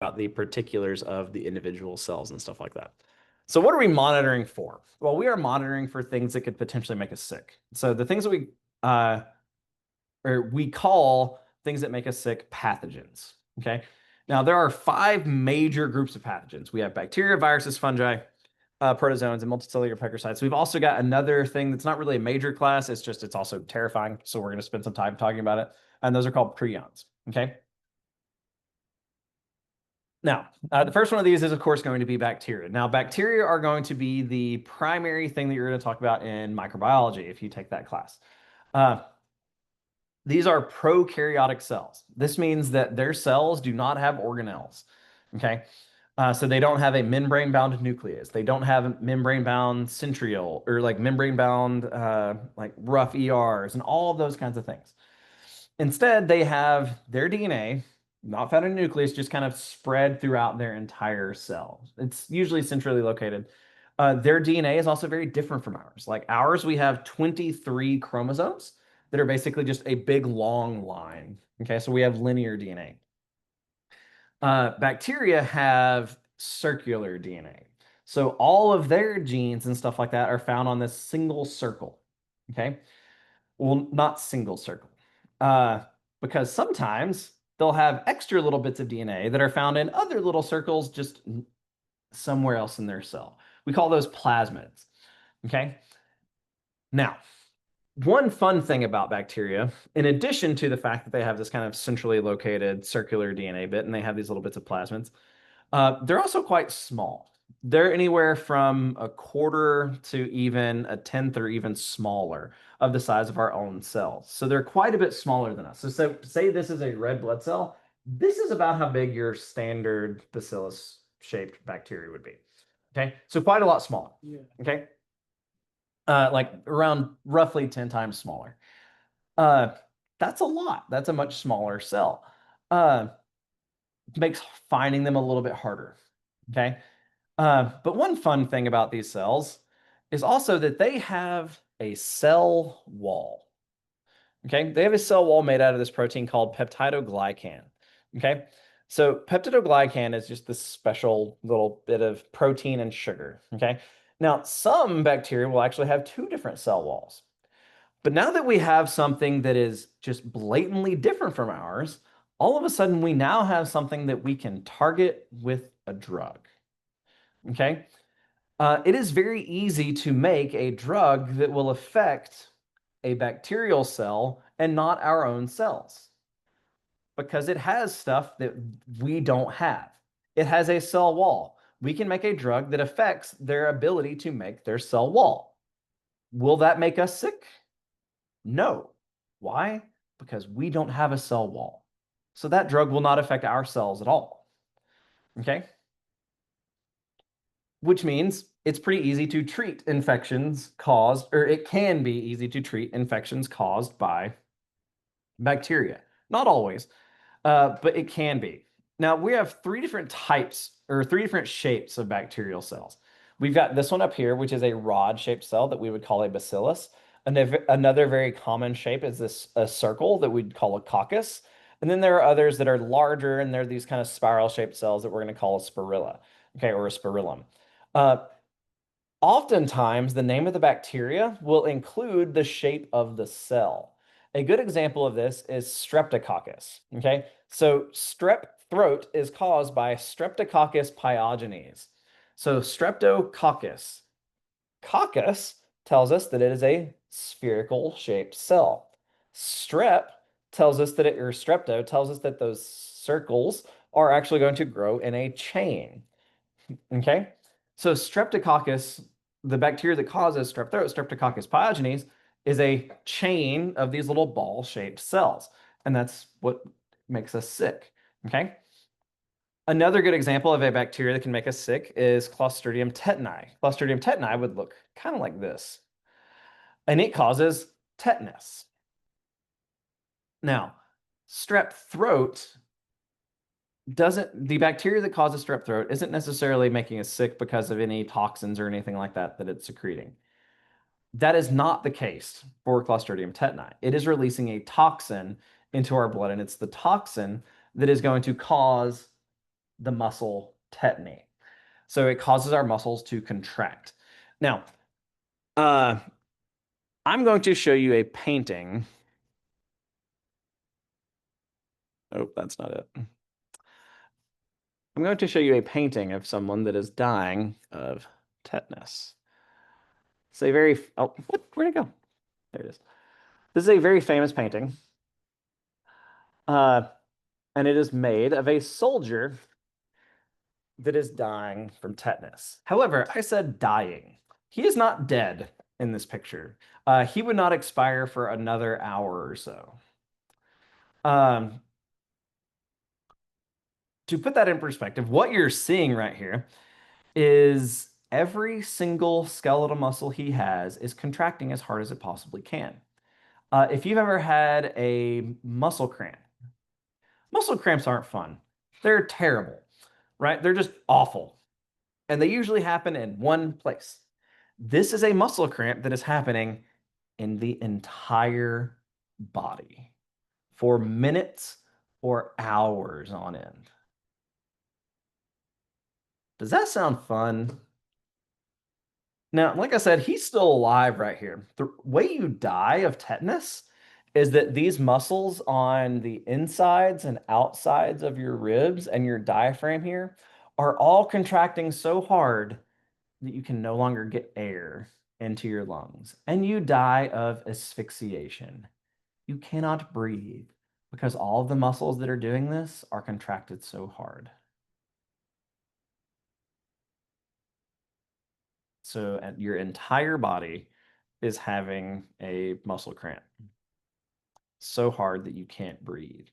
about the particulars of the individual cells and stuff like that. So what are we monitoring for? Well, we are monitoring for things that could potentially make us sick. So the things that we call things that make us sick pathogens. Okay. Now there are five major groups of pathogens. We have bacteria, viruses, fungi, protozoans, and multicellular parasites. We've also got another thing that's not really a major class. It's also terrifying. So we're going to spend some time talking about it. And those are called prions. Okay. Now, the first one of these is, of course, going to be bacteria. Now, bacteria are going to be the primary thing that you're going to talk about in microbiology if you take that class. Uh, these are prokaryotic cells. This means that their cells do not have organelles. Okay. So they don't have a membrane-bound nucleus. They don't have membrane-bound centriole or like membrane-bound like rough ERs and all of those kinds of things. Instead, they have their DNA, not found in a nucleus, just kind of spread throughout their entire cell. It's usually centrally located. Their DNA is also very different from ours. Like ours, we have 23 chromosomes that are basically just a big long line. Okay, so we have linear DNA. Bacteria have circular DNA. So all of their genes and stuff like that are found on this single circle. Okay. Well, not single circle. Uh, because sometimes they'll have extra little bits of DNA that are found in other little circles just somewhere else in their cell. We call those plasmids. Okay. Now, one fun thing about bacteria, in addition to the fact that they have this kind of centrally located circular DNA bit and they have these little bits of plasmids, they're also quite small. They're anywhere from a quarter to even a tenth or even smaller of the size of our own cells. So they're quite a bit smaller than us. So say this is a red blood cell. This is about how big your standard bacillus shaped bacteria would be. Okay. So quite a lot smaller. Yeah. Okay. Like around roughly 10 times smaller. Uh, that's a lot. That's a much smaller cell. Uh, makes finding them a little bit harder. Okay. But one fun thing about these cells is also that they have a cell wall. Okay. They have a cell wall made out of this protein called peptidoglycan. Okay. So peptidoglycan is just this special little bit of protein and sugar. Okay. Now, some bacteria will actually have two different cell walls. But now that we have something that is just blatantly different from ours, all of a sudden we now have something that we can target with a drug. Okay. It is very easy to make a drug that will affect a bacterial cell and not our own cells because it has stuff that we don't have. It has a cell wall. We can make a drug that affects their ability to make their cell wall. Will that make us sick? No. Why? Because we don't have a cell wall. So that drug will not affect our cells at all. Okay? Which means it's pretty easy to treat infections caused, or it can be easy to treat infections caused by bacteria. Not always, but it can be. Now, we have three different types or three different shapes of bacterial cells. We've got this one up here, which is a rod-shaped cell that we would call a bacillus. Another very common shape is this a circle that we'd call a coccus. And then there are others that are larger, and they're these kind of spiral-shaped cells that we're going to call a spirilla, okay, or a spirillum. Uh, Oftentimes, the name of the bacteria will include the shape of the cell. A good example of this is Streptococcus. Okay, so strep throat is caused by Streptococcus pyogenes. So Streptococcus. Coccus tells us that it is a spherical shaped cell. Strep tells us that or strepto tells us that those circles are actually going to grow in a chain. Okay, so Streptococcus, the bacteria that causes strep throat, Streptococcus pyogenes, is a chain of these little ball-shaped cells, and that's what makes us sick. Okay. Another good example of a bacteria that can make us sick is Clostridium tetani. Clostridium tetani would look kind of like this, and it causes tetanus. Now, strep throat doesn't, the bacteria that causes strep throat isn't necessarily making us sick because of any toxins or anything like that that it's secreting. That is not the case for Clostridium tetani. It is releasing a toxin into our blood, and it's the toxin that is going to cause the muscle tetany. So it causes our muscles to contract. Now, uh, I'm going to show you a painting. Oh, that's not it. I'm going to show you a painting of someone that is dying of tetanus. It's a very, oh, what? Where'd it go? There it is. This is a very famous painting. Uh, and it is made of a soldier that is dying from tetanus. However, I said dying. He is not dead in this picture. He would not expire for another hour or so. Um, to put that in perspective, what you're seeing right here is every single skeletal muscle he has is contracting as hard as it possibly can. If you've ever had a muscle cramps aren't fun. They're terrible, right? They're just awful. And they usually happen in one place. This is a muscle cramp that is happening in the entire body for minutes or hours on end. Does that sound fun? Now, like I said, he's still alive right here. The way you die of tetanus is that these muscles on the insides and outsides of your ribs and your diaphragm here are all contracting so hard that you can no longer get air into your lungs, and you die of asphyxiation. You cannot breathe because all of the muscles that are doing this are contracted so hard. So your entire body is having a muscle cramp so hard that you can't breathe.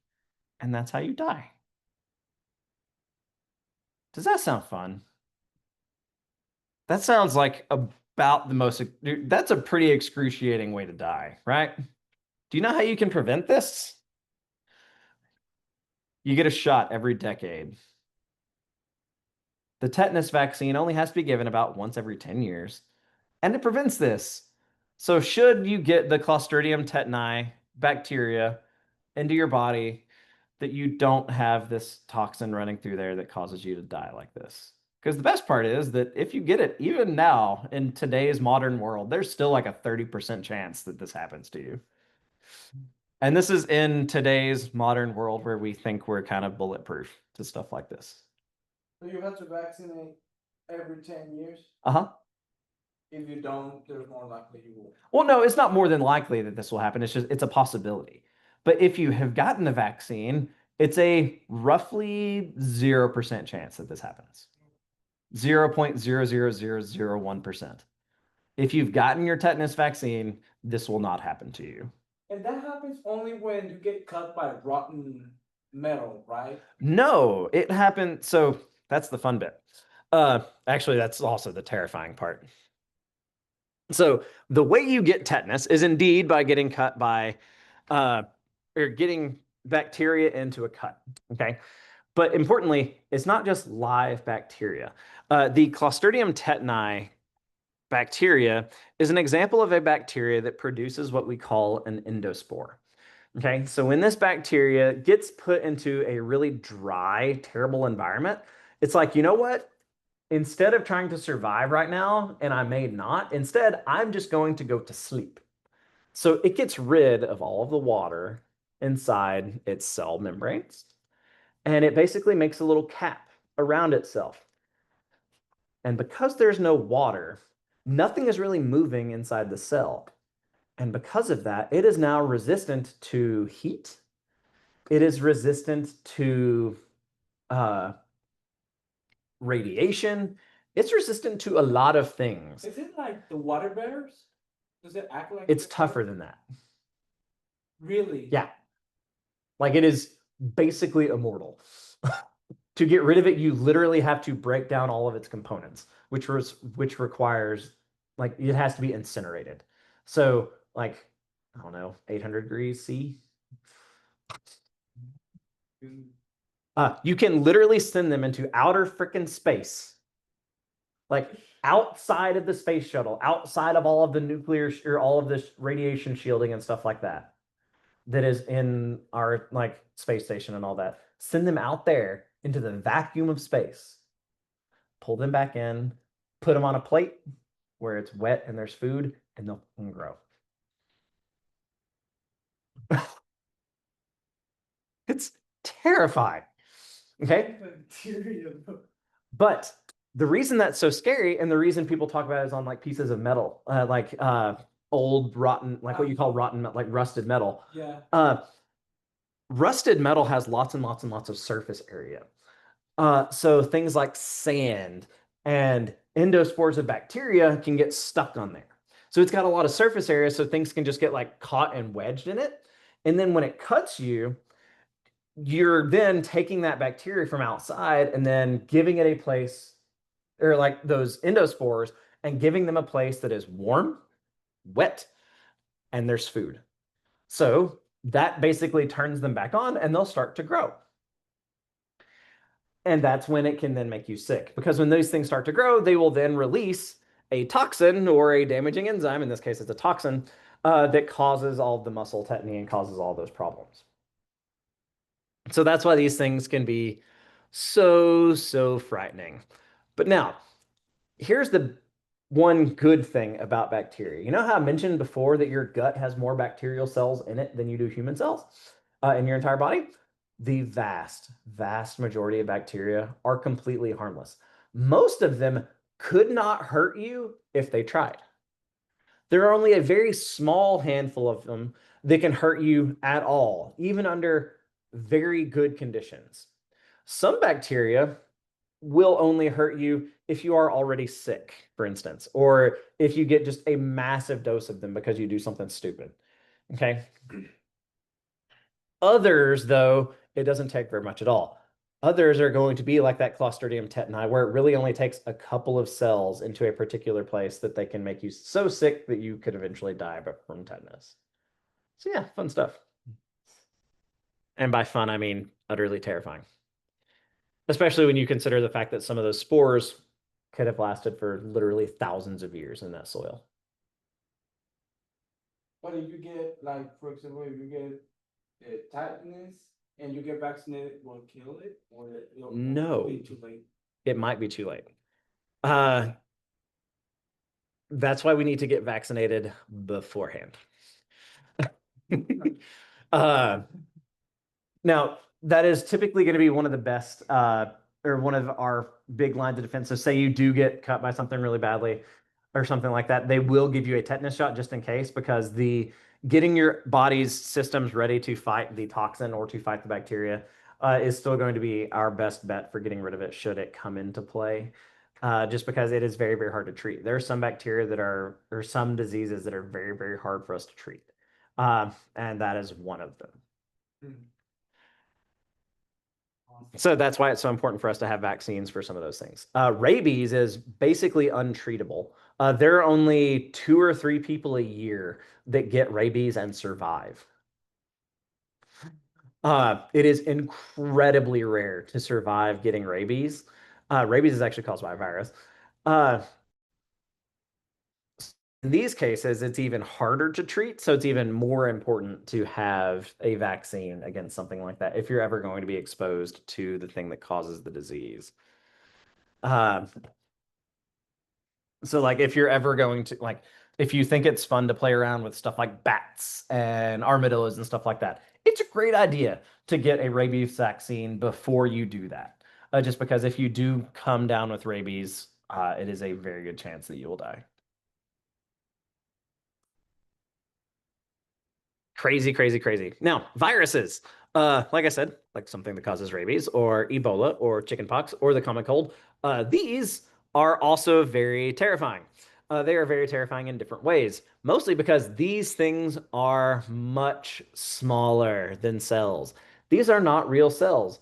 And that's how you die. Does that sound fun? That sounds like about the most, that's a pretty excruciating way to die, right? Do you know how you can prevent this? You get a shot every decade. The tetanus vaccine only has to be given about once every 10 years, and it prevents this. So, should you get the Clostridium tetani bacteria into your body, that you don't have this toxin running through there that causes you to die like this. Because the best part is that if you get it, even now in today's modern world, there's still like a 30% chance that this happens to you. And this is in today's modern world where we think we're kind of bulletproof to stuff like this. So you have to vaccinate every 10 years? Uh-huh. If you don't, there's more likely you will. Well, no, it's not more than likely that this will happen. It's just, it's a possibility. But if you have gotten the vaccine, it's a roughly 0% chance that this happens. 0.00001%. If you've gotten your tetanus vaccine, this will not happen to you. And that happens only when you get cut by rotten metal, right? No, it happened. So that's the fun bit. Actually, that's also the terrifying part. So the way you get tetanus is indeed by getting cut by, or getting bacteria into a cut. Okay. But importantly, it's not just live bacteria. The Clostridium tetani bacteria is an example of a bacteria that produces what we call an endospore. Okay, so when this bacteria gets put into a really dry, terrible environment, it's like, you know what? Instead of trying to survive right now, and I may not, instead, I'm just going to go to sleep. So it gets rid of all of the water inside its cell membranes, and it basically makes a little cap around itself. And because there's no water, nothing is really moving inside the cell. And because of that, it is now resistant to heat. It is resistant to uh, radiation. It's resistant to a lot of things. Is it like the water bears? Does it act like It's tougher than that. Really? Yeah. Like it is basically immortal. To get rid of it, you literally have to break down all of its components, which requires like it has to be incinerated. So like I don't know, 800 degrees C. You can literally send them into outer freaking space, like outside of the space shuttle, outside of all of the nuclear or all of this radiation shielding and stuff like that, that is in our like space station and all that. Send them out there, into the vacuum of space, pull them back in, put them on a plate where it's wet and there's food, and they'll grow. It's terrifying. Okay. Bacteria. But the reason that's so scary and the reason people talk about it is on like pieces of metal, like old rotten, like what you call rotten, like rusted metal. Yeah. Rusted metal has lots and lots and lots of surface area. So things like sand and endospores of bacteria can get stuck on there. So it's got a lot of surface area, so things can just get like caught and wedged in it. And then when it cuts you, you're then taking that bacteria from outside and then giving it a place, or like those endospores, and giving them a place that is warm, wet, and there's food. So that basically turns them back on and they'll start to grow. And that's when it can then make you sick. Because when those things start to grow, they will then release a toxin or a damaging enzyme. In this case, it's a toxin that causes all of the muscle tetany and causes all those problems. So that's why these things can be so frightening. But now, here's the one good thing about bacteria. You know how I mentioned before that your gut has more bacterial cells in it than you do human cells in your entire body? The vast majority of bacteria are completely harmless. Most of them could not hurt you if they tried. There are only a very small handful of them that can hurt you at all, even under very good conditions. Some bacteria will only hurt you if you are already sick, for instance, or if you get just a massive dose of them because you do something stupid. Okay. Others, though, it doesn't take very much at all. Others are going to be like that Clostridium tetani, where it really only takes a couple of cells into a particular place that they can make you so sick that you could eventually die from tetanus. So yeah, fun stuff. And by fun, I mean utterly terrifying. Especially when you consider the fact that some of those spores could have lasted for literally thousands of years in that soil. But if you get, like, for example, if you get tetanus and you get vaccinated, will it kill it? Or it'll No. be too late? It might be too late. That's why we need to get vaccinated beforehand. Now, that is typically going to be one of the best, or one of our big lines of defense. So say you do get cut by something really badly or something like that, they will give you a tetanus shot just in case, because the getting your body's systems ready to fight the toxin or to fight the bacteria is still going to be our best bet for getting rid of it should it come into play. Just because it is very hard to treat. There are some bacteria that are, or some diseases that are very hard for us to treat. And that is one of them. So that's why it's so important for us to have vaccines for some of those things. Rabies is basically untreatable. There are only 2 or 3 people a year that get rabies and survive. It is incredibly rare to survive getting rabies. Rabies is actually caused by a virus. In these cases, it's even harder to treat, so it's even more important to have a vaccine against something like that if you're ever going to be exposed to the thing that causes the disease. So like if you're ever going to, like, if you think it's fun to play around with stuff like bats and armadillos and stuff like that, it's a great idea to get a rabies vaccine before you do that. Just because if you do come down with rabies, it is a very good chance that you will die. Crazy. Now, viruses. Like I said, like something that causes rabies or Ebola or chickenpox or the common cold. These are also very terrifying. They are very terrifying in different ways, mostly because these things are much smaller than cells. These are not real cells.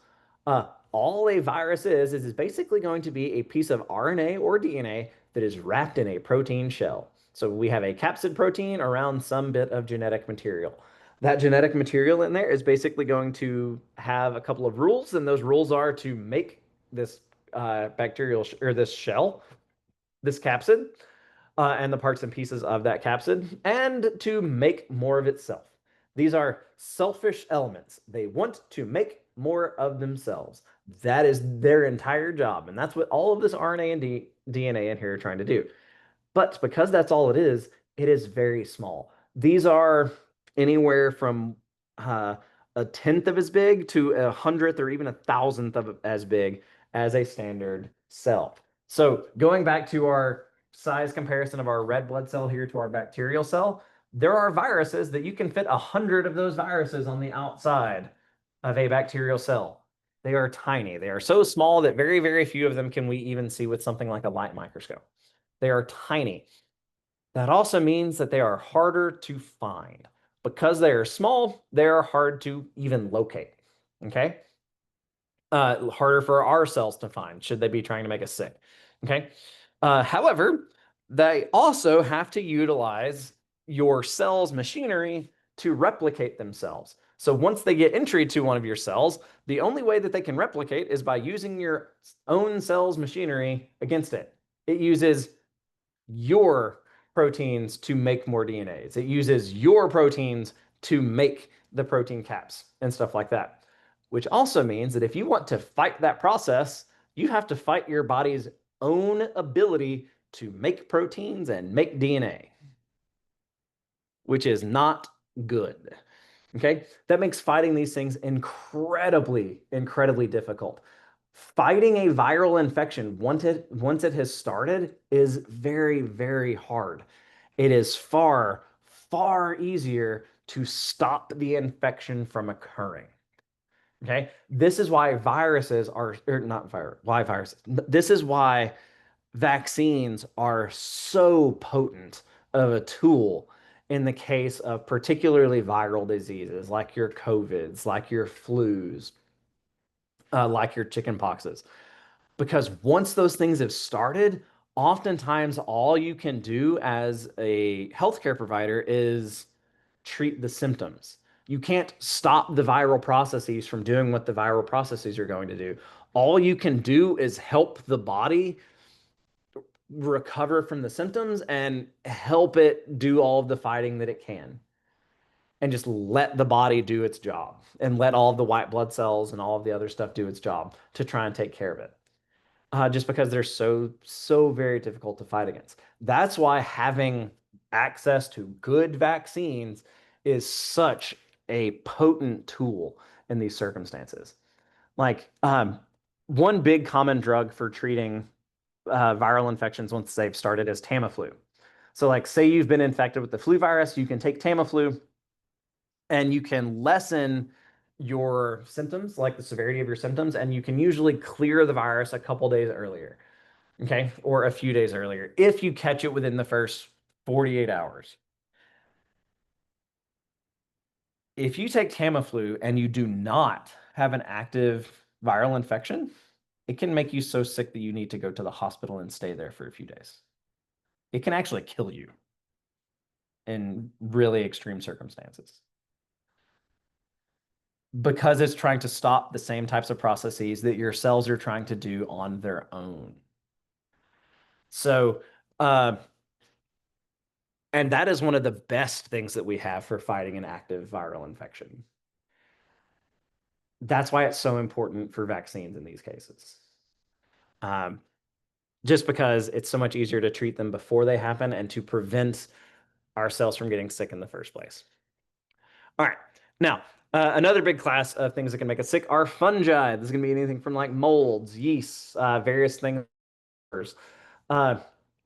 All a virus is basically going to be a piece of RNA or DNA that is wrapped in a protein shell. So we have a capsid protein around some bit of genetic material. That genetic material in there is basically going to have a couple of rules, and those rules are to make this bacterial or this shell, this capsid, and the parts and pieces of that capsid, and to make more of itself. These are selfish elements. They want to make more of themselves. That is their entire job. And that's what all of this RNA and DNA in here are trying to do. But because that's all it is very small. These are anywhere from uh, a tenth of as big to a hundredth or even a thousandth of as big as a standard cell. So going back to our size comparison of our red blood cell here to our bacterial cell, there are viruses that you can fit 100 of those viruses on the outside of a bacterial cell. They are tiny. They are so small that very, very few of them can we even see with something like a light microscope. They are tiny. That also means that they are harder to find. Because they are small, they are hard to even locate. Okay? Harder for our cells to find should they be trying to make us sick. Okay? However, they also have to utilize your cell's machinery to replicate themselves. So once they get entry to one of your cells, the only way that they can replicate is by using your own cell's machinery against it. It uses your proteins to make more DNAs. It uses your proteins to make the protein caps and stuff like that. Which also means that if you want to fight that process, you have to fight your body's own ability to make proteins and make DNA, which is not good. Okay, that makes fighting these things incredibly, incredibly difficult. Fighting a viral infection once it has started is very, very hard. It is far, far easier to stop the infection from occurring. Okay, this is why viruses are, or not virus, why viruses. This is why vaccines are so potent of a tool in the case of particularly viral diseases like your COVIDs, like your flus, like your chicken poxes. Because once those things have started, oftentimes all you can do as a healthcare provider is treat the symptoms. You can't stop the viral processes from doing what the viral processes are going to do. All you can do is help the body recover from the symptoms and help it do all of the fighting that it can. And just let the body do its job and let all of the white blood cells and all of the other stuff do its job to try and take care of it. Just because they're so, so very difficult to fight against. That's why having access to good vaccines is such a potent tool in these circumstances. Like, one big common drug for treating viral infections once they've started is Tamiflu. So, like, say you've been infected with the flu virus, you can take Tamiflu and you can lessen your symptoms, like the severity of your symptoms, and you can usually clear the virus a couple days earlier, okay, or a few days earlier if you catch it within the first 48 hours. If you take Tamiflu and you do not have an active viral infection, it can make you so sick that you need to go to the hospital and stay there for a few days. It can actually kill you in really extreme circumstances because it's trying to stop the same types of processes that your cells are trying to do on their own. So, uh, and that is one of the best things that we have for fighting an active viral infection. That's why it's so important for vaccines in these cases. Um, just because it's so much easier to treat them before they happen and to prevent our cells from getting sick in the first place. All right. Now, another big class of things that can make us sick are fungi. This is going to be anything from like molds, yeasts, various things. Uh,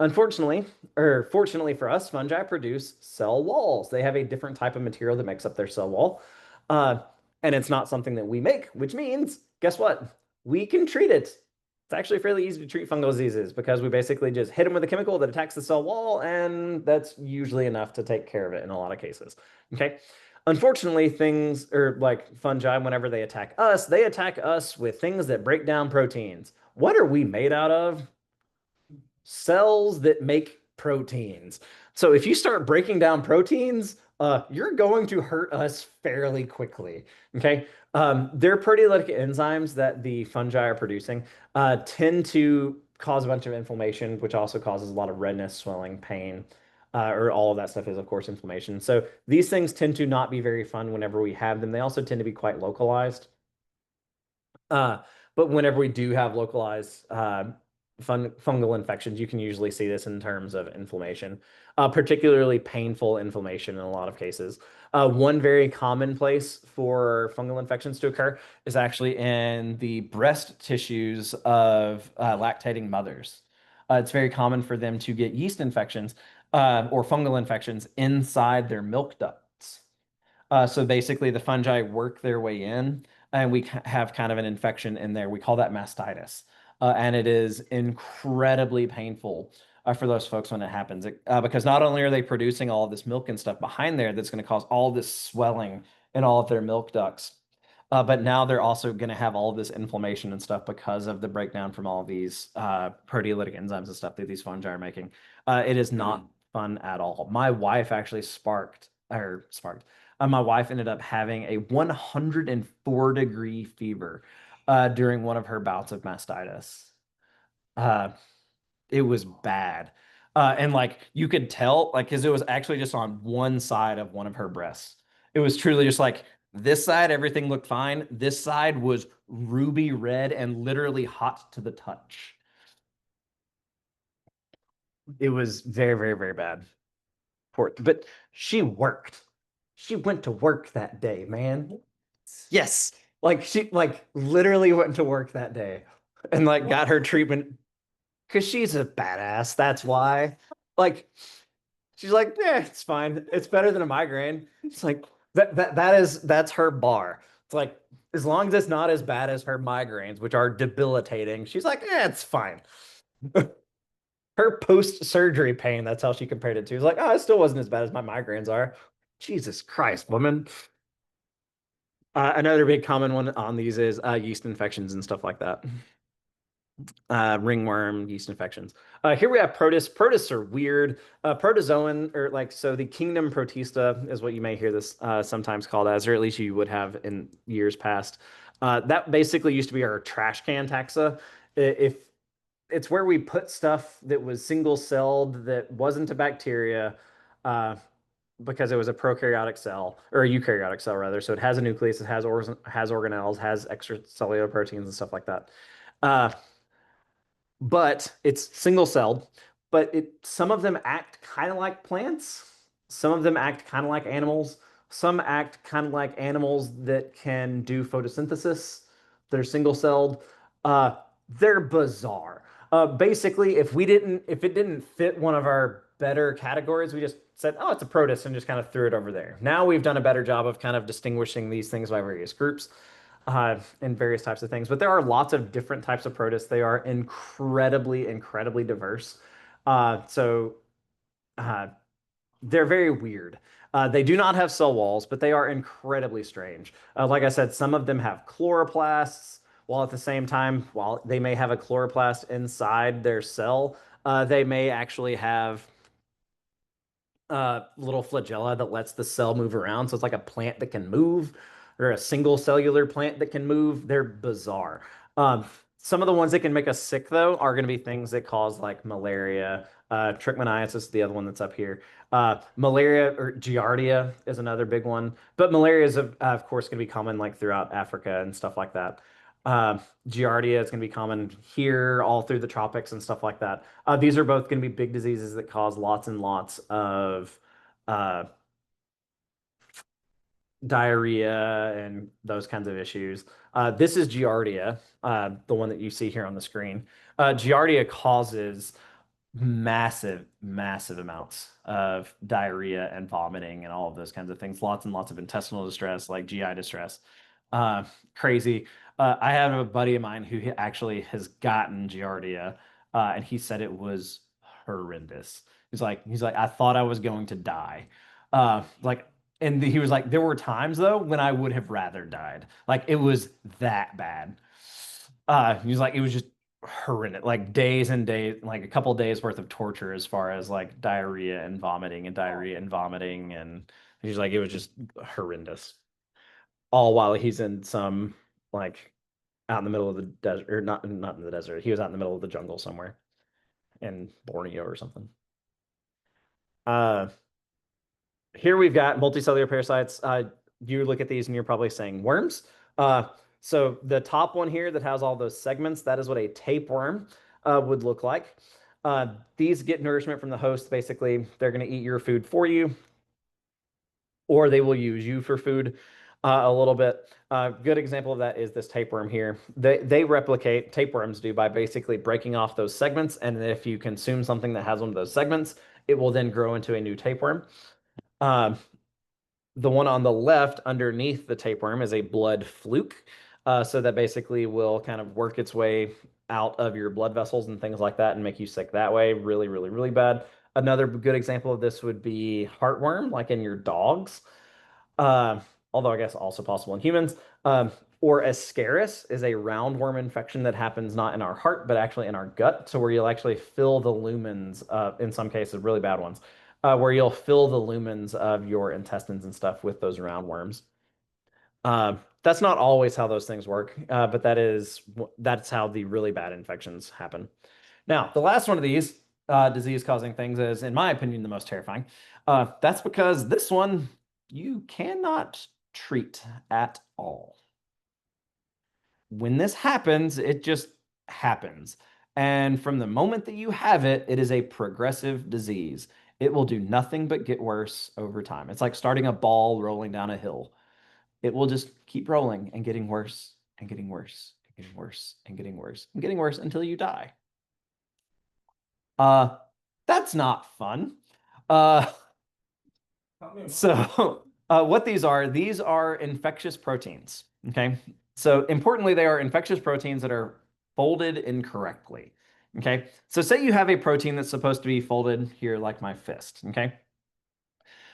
Unfortunately, or fortunately for us, fungi produce cell walls. They have a different type of material that makes up their cell wall. Uh, and it's not something that we make, which means, guess what? We can treat it. It's actually fairly easy to treat fungal diseases because we basically just hit them with a chemical that attacks the cell wall, and that's usually enough to take care of it in a lot of cases. Okay. Unfortunately, things or like fungi, whenever they attack us with things that break down proteins. What are we made out of? Cells that make proteins. So if you start breaking down proteins, you're going to hurt us fairly quickly. Okay. They're proteolytic enzymes that the fungi are producing, tend to cause a bunch of inflammation, which also causes a lot of redness, swelling, pain, or all of that stuff is, of course, inflammation. So these things tend to not be very fun whenever we have them. They also tend to be quite localized. Uh, But whenever we do have localized fungal infections, you can usually see this in terms of inflammation, particularly painful inflammation in a lot of cases. One very common place for fungal infections to occur is actually in the breast tissues of lactating mothers. It's very common for them to get yeast infections or fungal infections inside their milk ducts. So basically, the fungi work their way in, and we have kind of an infection in there. We call that mastitis, and it is incredibly painful for those folks when it happens, because not only are they producing all of this milk and stuff behind there that's going to cause all this swelling in all of their milk ducts, but now they're also going to have all of this inflammation and stuff because of the breakdown from all of these proteolytic enzymes and stuff that these fungi are making. It is not fun at all. My wife actually sparked. My wife ended up having a 104-degree fever during one of her bouts of mastitis. Uh, it was bad. And like you could tell, like, because it was actually just on one side of one of her breasts. It was truly just like this side, everything looked fine. This side was ruby red and literally hot to the touch. It was very, very, very bad. Poor, but she worked. She went to work that day, man. Yes. Like she like literally went to work that day and like got her treatment because she's a badass. That's why. Like she's like, yeah, it's fine. It's better than a migraine. It's like that's her bar. It's like as long as it's not as bad as her migraines, which are debilitating, she's like, yeah, it's fine. Her post-surgery pain, that's how she compared it to. It's like, oh, it still wasn't as bad as my migraines are. Jesus Christ, woman. Another big common one on these is yeast infections and stuff like that. Ringworm, yeast infections. Here we have protists. Protists are weird. Protozoan, or like, so the kingdom protista is what you may hear this sometimes called as, or at least you would have in years past. That basically used to be our trash can taxa. If it's where we put stuff that was single-celled, that wasn't a bacteria, uh, because it was a prokaryotic cell or a eukaryotic cell rather. So it has a nucleus, it has organelles, has extracellular proteins and stuff like that. Uh, but it's single celled. But some of them act kind of like plants. Some of them act kind of like animals. Some act kind of like animals that can do photosynthesis. They're single celled. Uh, they're bizarre. Basically, if it didn't fit one of our better categories, we just said, oh, it's a protist and just kind of threw it over there. Now we've done a better job of kind of distinguishing these things by various groups and various types of things. But there are lots of different types of protists. They are incredibly, incredibly diverse. So uh, they're very weird. They do not have cell walls, but they are incredibly strange. Like I said, some of them have chloroplasts, while at the same time, while they may have a chloroplast inside their cell, they may actually have little flagella that lets the cell move around. So it's like a plant that can move, or a single cellular plant that can move. They're bizarre. Some of the ones that can make us sick, though, are going to be things that cause like malaria. Trichomoniasis, the other one that's up here. Malaria or Giardia is another big one. But malaria is, of course, going to be common like throughout Africa and stuff like that. Giardia is going to be common here, all through the tropics and stuff like that. These are both going to be big diseases that cause lots and lots of uh, diarrhea and those kinds of issues. This is Giardia, the one that you see here on the screen. Giardia causes massive, massive amounts of diarrhea and vomiting and all of those kinds of things. Lots and lots of intestinal distress, like GI distress. Crazy. I have a buddy of mine who actually has gotten Giardia, and he said it was horrendous. He's like, I thought I was going to die. Like, and he was like, there were times though when I would have rather died. Like it was that bad. He was like, it was just horrendous, like days and days, like a couple days worth of torture as far as like diarrhea and vomiting and diarrhea and vomiting. And he's like, it was just horrendous. All while he's in some like out in the middle of the desert, or not in the desert. He was out in the middle of the jungle somewhere in Borneo or something. Uh, Here we've got multicellular parasites. You look at these and you're probably saying worms. Uh, So the top one here that has all those segments, that is what a tapeworm would look like. These get nourishment from the host. Basically, they're going to eat your food for you, or they will use you for food a little bit. Good example of that is this tapeworm here. They replicate, tapeworms do, by basically breaking off those segments. And if you consume something that has one of those segments, it will then grow into a new tapeworm. Um, the one on the left underneath the tapeworm is a blood fluke. So that basically will kind of work its way out of your blood vessels and things like that and make you sick that way. Really, really, really bad. Another good example of this would be heartworm, like in your dogs. Uh, Although I guess also possible in humans. Or Ascaris is a roundworm infection that happens not in our heart, but actually in our gut. So where you'll actually fill the lumens, in some cases, really bad ones, where you'll fill the lumens of your intestines and stuff with those roundworms. That's not always how those things work, but that's how the really bad infections happen. Now, the last one of these disease-causing things is, in my opinion, the most terrifying. That's because this one you cannot treat at all. When this happens, it just happens. And from the moment that you have it, it is a progressive disease. It will do nothing but get worse over time. It's like starting a ball rolling down a hill. It will just keep rolling and getting worse and getting worse and getting worse and getting worse and getting worse until you die. Uh, that's not fun. Uh, Tell me more. so what these are infectious proteins. Okay. So importantly, they are infectious proteins that are folded incorrectly. Okay. So say you have a protein that's supposed to be folded here like my fist. Okay.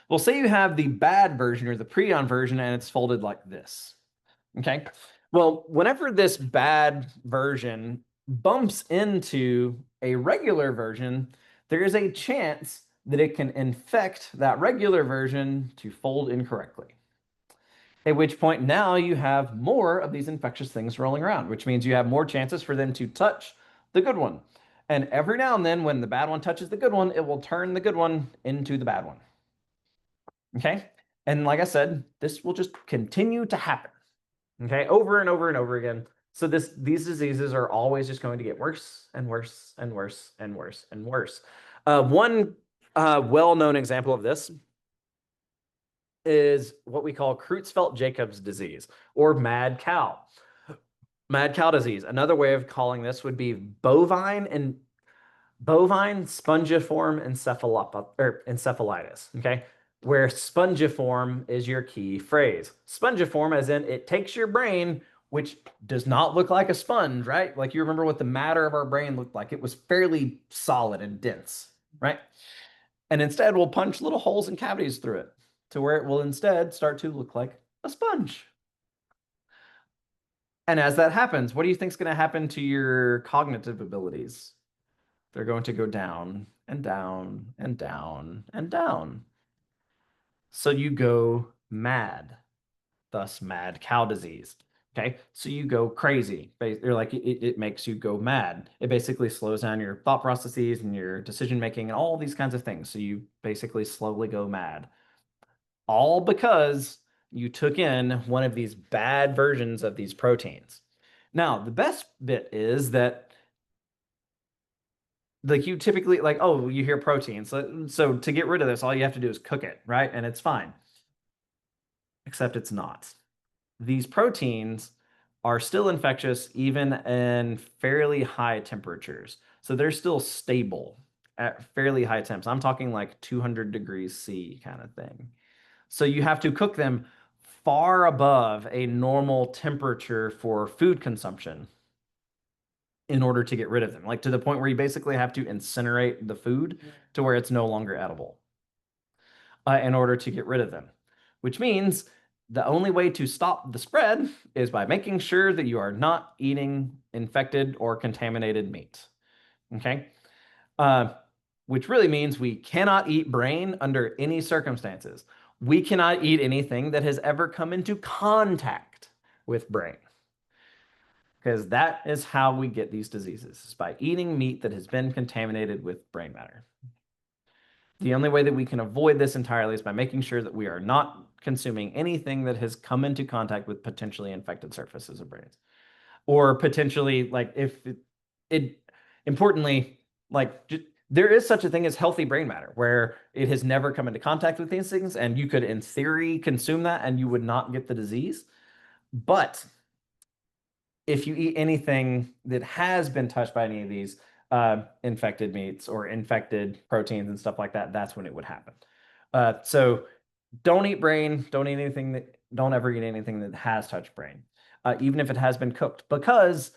Well, say you have the bad version or the prion version and it's folded like this. Okay. Well, whenever this bad version bumps into a regular version, there is a chance that it can infect that regular version to fold incorrectly. At which point now you have more of these infectious things rolling around, which means you have more chances for them to touch the good one. And every now and then, when the bad one touches the good one, it will turn the good one into the bad one. Okay. And like I said, this will just continue to happen. Okay, over and over and over again. So these diseases are always just going to get worse and worse and worse and worse and worse. One well-known example of this is what we call Creutzfeldt-Jacobs disease or mad cow. Mad cow disease. Another way of calling this would be bovine spongiform encephalitis. Okay, where spongiform is your key phrase. Spongiform, as in it takes your brain, which does not look like a sponge, right? Like you remember what the matter of our brain looked like. It was fairly solid and dense, right? And instead, we'll punch little holes and cavities through it to where it will instead start to look like a sponge. And as that happens, what do you think is going to happen to your cognitive abilities? They're going to go down and down and down and down. So you go mad, thus mad cow disease. Okay, so you go crazy. Or like it makes you go mad. It basically slows down your thought processes and your decision making and all these kinds of things. So you basically slowly go mad. All because you took in one of these bad versions of these proteins. Now, the best bit is that like you typically like, oh, you hear protein. So to get rid of this, all you have to do is cook it, right? And it's fine. Except it's not. These proteins are still infectious even in fairly high temperatures. So they're still stable at fairly high temps. I'm talking like 200 degrees C kind of thing. So you have to cook them far above a normal temperature for food consumption in order to get rid of them, like to the point where you basically have to incinerate the food to where it's no longer edible in order to get rid of them, which means the only way to stop the spread is by making sure that you are not eating infected or contaminated meat. Okay. Uh, which really means we cannot eat brain under any circumstances. We cannot eat anything that has ever come into contact with brain because that is how we get these diseases, is by eating meat that has been contaminated with brain matter. The only way that we can avoid this entirely is by making sure that we are not consuming anything that has come into contact with potentially infected surfaces of brains. Or potentially, like, if it importantly, like, there is such a thing as healthy brain matter where it has never come into contact with these things, and you could, in theory, consume that and you would not get the disease. But if you eat anything that has been touched by any of these infected meats or infected proteins and stuff like that, that's when it would happen. So don't eat brain. Don't eat anything that. Don't ever eat anything that has touched brain, even if it has been cooked, because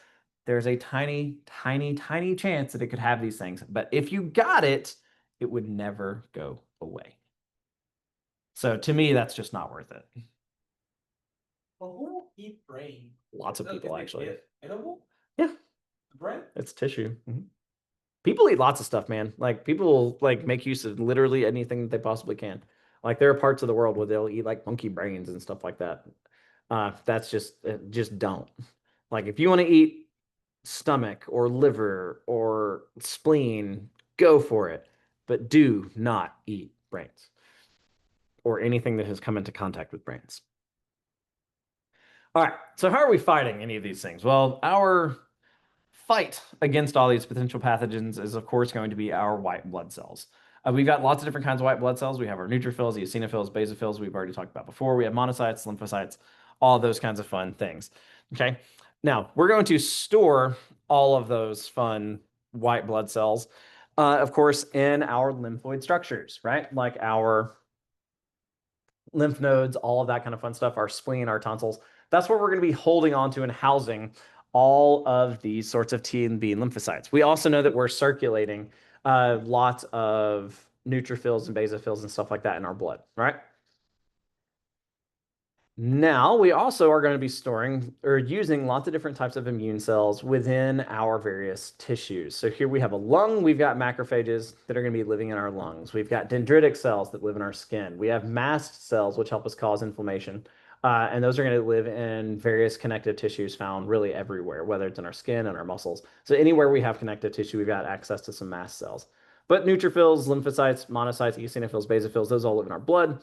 there's a tiny, tiny, tiny chance that it could have these things. But if you got it, it would never go away. So to me, that's just not worth it. But who eat brain? Lots of people, actually. Edible? Yeah. Brain? It's tissue. People eat lots of stuff, man. Like, people like make use of literally anything that they possibly can. Like, there are parts of the world where they'll eat like monkey brains and stuff like that. That's just don't. Like, if you want to eat stomach or liver or spleen, go for it. But do not eat brains or anything that has come into contact with brains. All right. So how are we fighting any of these things? Well, our fight against all these potential pathogens is, of course, going to be our white blood cells. We've got lots of different kinds of white blood cells. We have our neutrophils, eosinophils, basophils, we've already talked about before. We have monocytes, lymphocytes, all those kinds of fun things. Okay. Now, we're going to store all of those fun white blood cells, of course, in our lymphoid structures, right? Like our lymph nodes, all of that kind of fun stuff, our spleen, our tonsils. That's where we're going to be holding on to and housing all of these sorts of T and B lymphocytes. We also know that we're circulating lots of neutrophils and basophils and stuff like that in our blood, right? Now, we also are going to be storing or using lots of different types of immune cells within our various tissues. So here we have a lung. We've got macrophages that are going to be living in our lungs. We've got dendritic cells that live in our skin. We have mast cells, which help us cause inflammation. And those are going to live in various connective tissues found really everywhere, whether it's in our skin and our muscles. So anywhere we have connective tissue, we've got access to some mast cells. But neutrophils, lymphocytes, monocytes, eosinophils, basophils, those all live in our blood.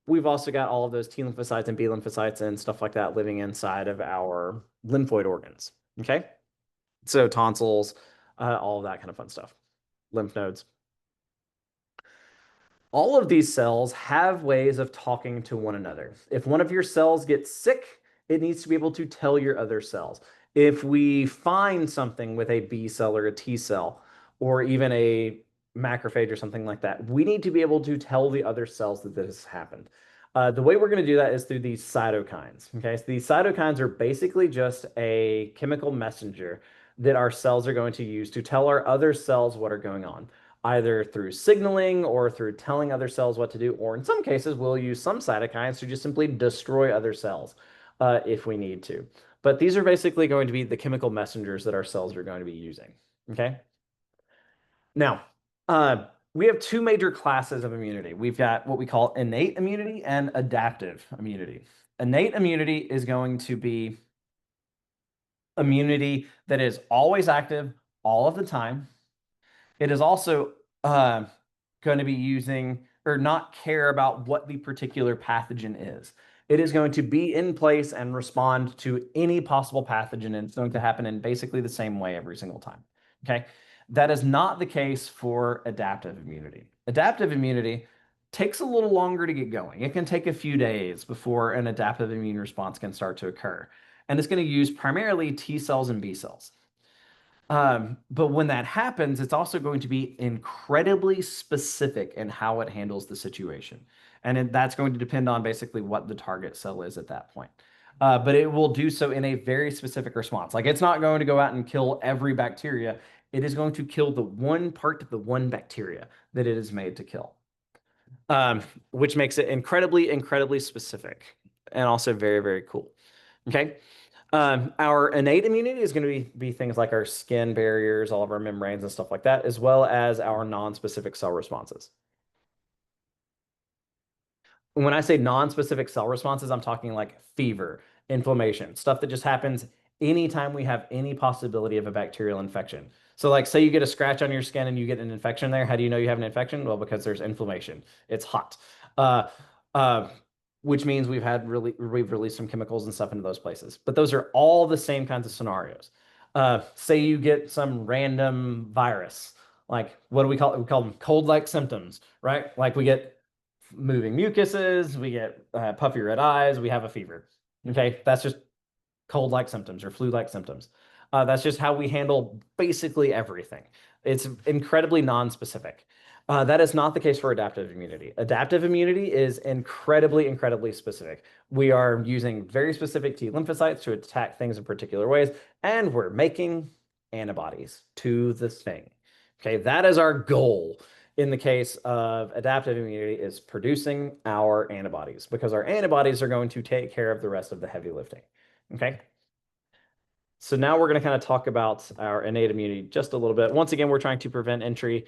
We've also got all of those T lymphocytes and B lymphocytes and stuff like that living inside of our lymphoid organs. Okay. So tonsils, all of that kind of fun stuff, lymph nodes. All of these cells have ways of talking to one another. If one of your cells gets sick, it needs to be able to tell your other cells. If we find something with a B cell or a T cell, or even a macrophage or something like that, we need to be able to tell the other cells that this has happened. The way we're going to do that is through these cytokines. Okay, so these cytokines are basically just a chemical messenger that our cells are going to use to tell our other cells what are going on, either through signaling or through telling other cells what to do, or in some cases, we'll use some cytokines to just simply destroy other cells if we need to. But these are basically going to be the chemical messengers that our cells are going to be using. Okay. Now, we have two major classes of immunity. We've got what we call innate immunity and adaptive immunity. Innate immunity is going to be immunity that is always active all of the time. It is also going to be using or not care about what the particular pathogen is. It is going to be in place and respond to any possible pathogen, and it's going to happen in basically the same way every single time. Okay. That is not the case for adaptive immunity. Adaptive immunity takes a little longer to get going. It can take a few days before an adaptive immune response can start to occur. And it's going to use primarily T cells and B cells. But when that happens, it's also going to be incredibly specific in how it handles the situation. And that's going to depend on basically what the target cell is at that point. But it will do so in a very specific response. Like, it's not going to go out and kill every bacteria. It is going to kill the one part of the one bacteria that it is made to kill, which makes it incredibly, incredibly specific and also very, very cool. Okay. Our innate immunity is going to be things like our skin barriers, all of our membranes and stuff like that, as well as our non-specific cell responses. When I say non-specific cell responses, I'm talking like fever, inflammation, stuff that just happens anytime we have any possibility of a bacterial infection. So, like, say you get a scratch on your skin and you get an infection there. How do you know you have an infection? Well, because there's inflammation. It's hot. Uh, uh, which means we've released some chemicals and stuff into those places. But those are all the same kinds of scenarios. Say you get some random virus, like what do we call it? We call them cold-like symptoms, right? Like we get moving mucuses, we get puffy red eyes, we have a fever. Okay, that's just cold-like symptoms or flu-like symptoms. That's just how we handle basically everything. It's incredibly non-specific. That is not the case for adaptive immunity. Adaptive immunity is incredibly, incredibly specific. We are using very specific T lymphocytes to attack things in particular ways, and we're making antibodies to the thing. Okay, that is our goal in the case of adaptive immunity is producing our antibodies because our antibodies are going to take care of the rest of the heavy lifting. Okay. So now we're going to kind of talk about our innate immunity just a little bit. Once again, we're trying to prevent entry.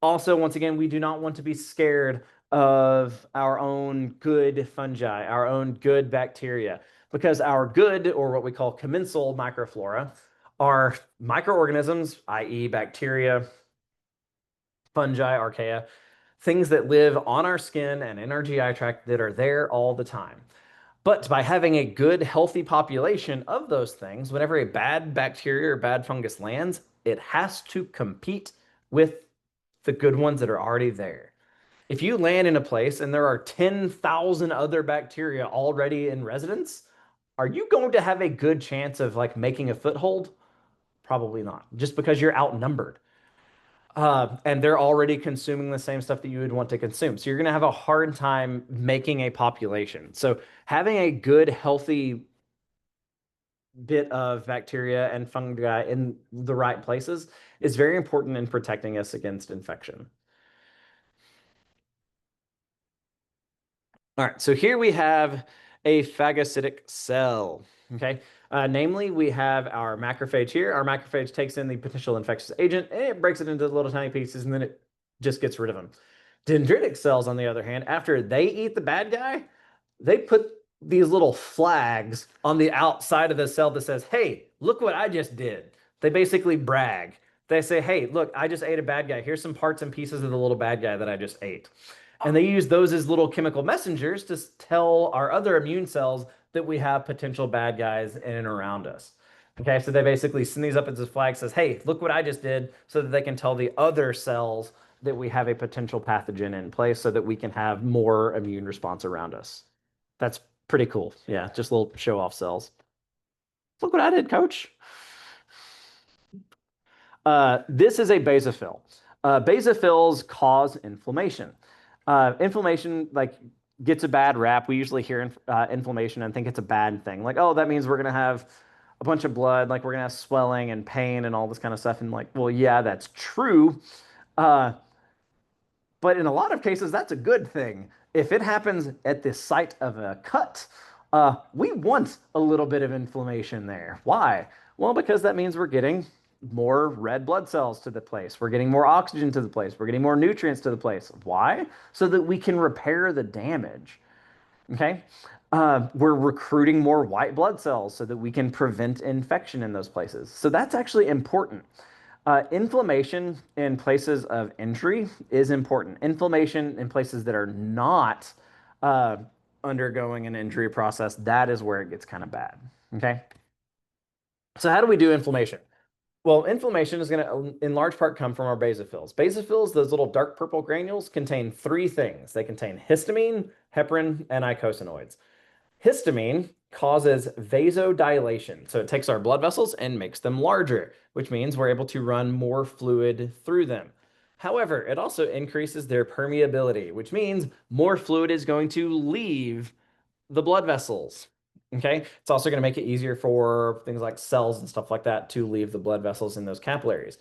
Also, once again, we do not want to be scared of our own good fungi, our own good bacteria, because our good, or what we call commensal microflora, are microorganisms, i.e., bacteria, fungi, archaea, things that live on our skin and in our GI tract that are there all the time. But by having a good, healthy population of those things, whenever a bad bacteria or bad fungus lands, it has to compete with the good ones that are already there. If you land in a place and there are 10,000 other bacteria already in residence, are you going to have a good chance of like making a foothold? Probably not, just because you're outnumbered. And they're already consuming the same stuff that you would want to consume. So you're going to have a hard time making a population. So having a good, healthy bit of bacteria and fungi in the right places is very important in protecting us against infection. All right, so here we have a phagocytic cell. Okay, namely, we have our macrophage here. Our macrophage takes in the potential infectious agent and it breaks it into little tiny pieces and then it just gets rid of them. Dendritic cells, on the other hand, after they eat the bad guy, they put these little flags on the outside of the cell that says, hey, look what I just did. They basically brag. They say, hey, look, I just ate a bad guy. Here's some parts and pieces of the little bad guy that I just ate. And they use those as little chemical messengers to tell our other immune cells that we have potential bad guys in and around us. Okay, so they basically send these up as a flag says, hey, look what I just did, so that they can tell the other cells that we have a potential pathogen in place so that we can have more immune response around us. That's pretty cool. Yeah, just little show off cells. Look what I did, coach. This is a basophil. Basophils cause inflammation. Inflammation like gets a bad rap. We usually hear inflammation and think it's a bad thing. Like, oh, that means we're gonna have a bunch of blood, like we're gonna have swelling and pain and all this kind of stuff. And like, well, yeah, that's true. Uh, but in a lot of cases, that's a good thing. If it happens at the site of a cut, we want a little bit of inflammation there. Why? Well, because that means we're getting more red blood cells to the place. We're getting more oxygen to the place. We're getting more nutrients to the place. Why? So that we can repair the damage. Okay. We're recruiting more white blood cells so that we can prevent infection in those places. So that's actually important. Inflammation in places of injury is important. Inflammation in places that are not uh, undergoing an injury process, that is where it gets kind of bad. Okay. So how do we do inflammation? Well, inflammation is going to, in large part, come from our basophils. Basophils, those little dark purple granules, contain three things. They contain histamine, heparin, and eicosanoids. Histamine causes vasodilation. So it takes our blood vessels and makes them larger, which means we're able to run more fluid through them. However, it also increases their permeability, which means more fluid is going to leave the blood vessels. Okay, it's also going to make it easier for things like cells and stuff like that to leave the blood vessels in those capillaries.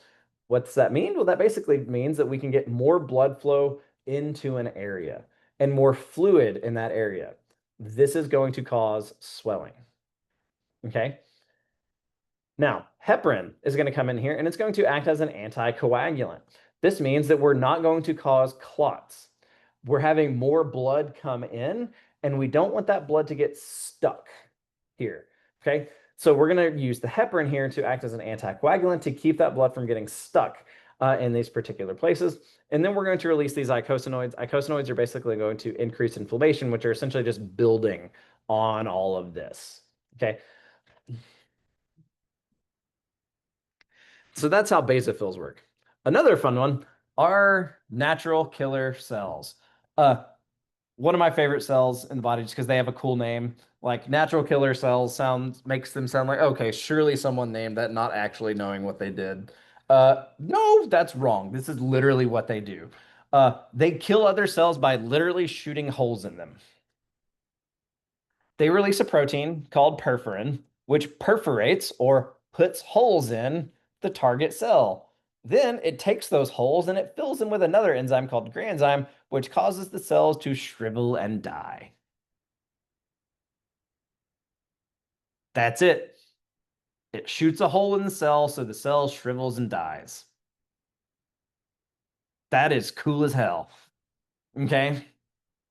What does that mean? Well, that basically means that we can get more blood flow into an area and more fluid in that area. This is going to cause swelling. Okay. Now, heparin is going to come in here and it's going to act as an anticoagulant. This means that we're not going to cause clots. We're having more blood come in and we don't want that blood to get stuck here. Okay. So we're going to use the heparin here to act as an anticoagulant to keep that blood from getting stuck in these particular places. And then we're going to release these eicosanoids. Eicosanoids are basically going to increase inflammation, which are essentially just building on all of this. Okay. So that's how basophils work. Another fun one are natural killer cells. One of my favorite cells in the body just because they have a cool name. Like natural killer cells sounds makes them sound like, okay, surely someone named that not actually knowing what they did. No, that's wrong. This is literally what they do. They kill other cells by literally shooting holes in them. They release a protein called perforin, which perforates or puts holes in the target cell. Then it takes those holes and it fills them with another enzyme called granzyme, which causes the cells to shrivel and die. That's it. It shoots a hole in the cell so the cell shrivels and dies. That is cool as hell. Okay?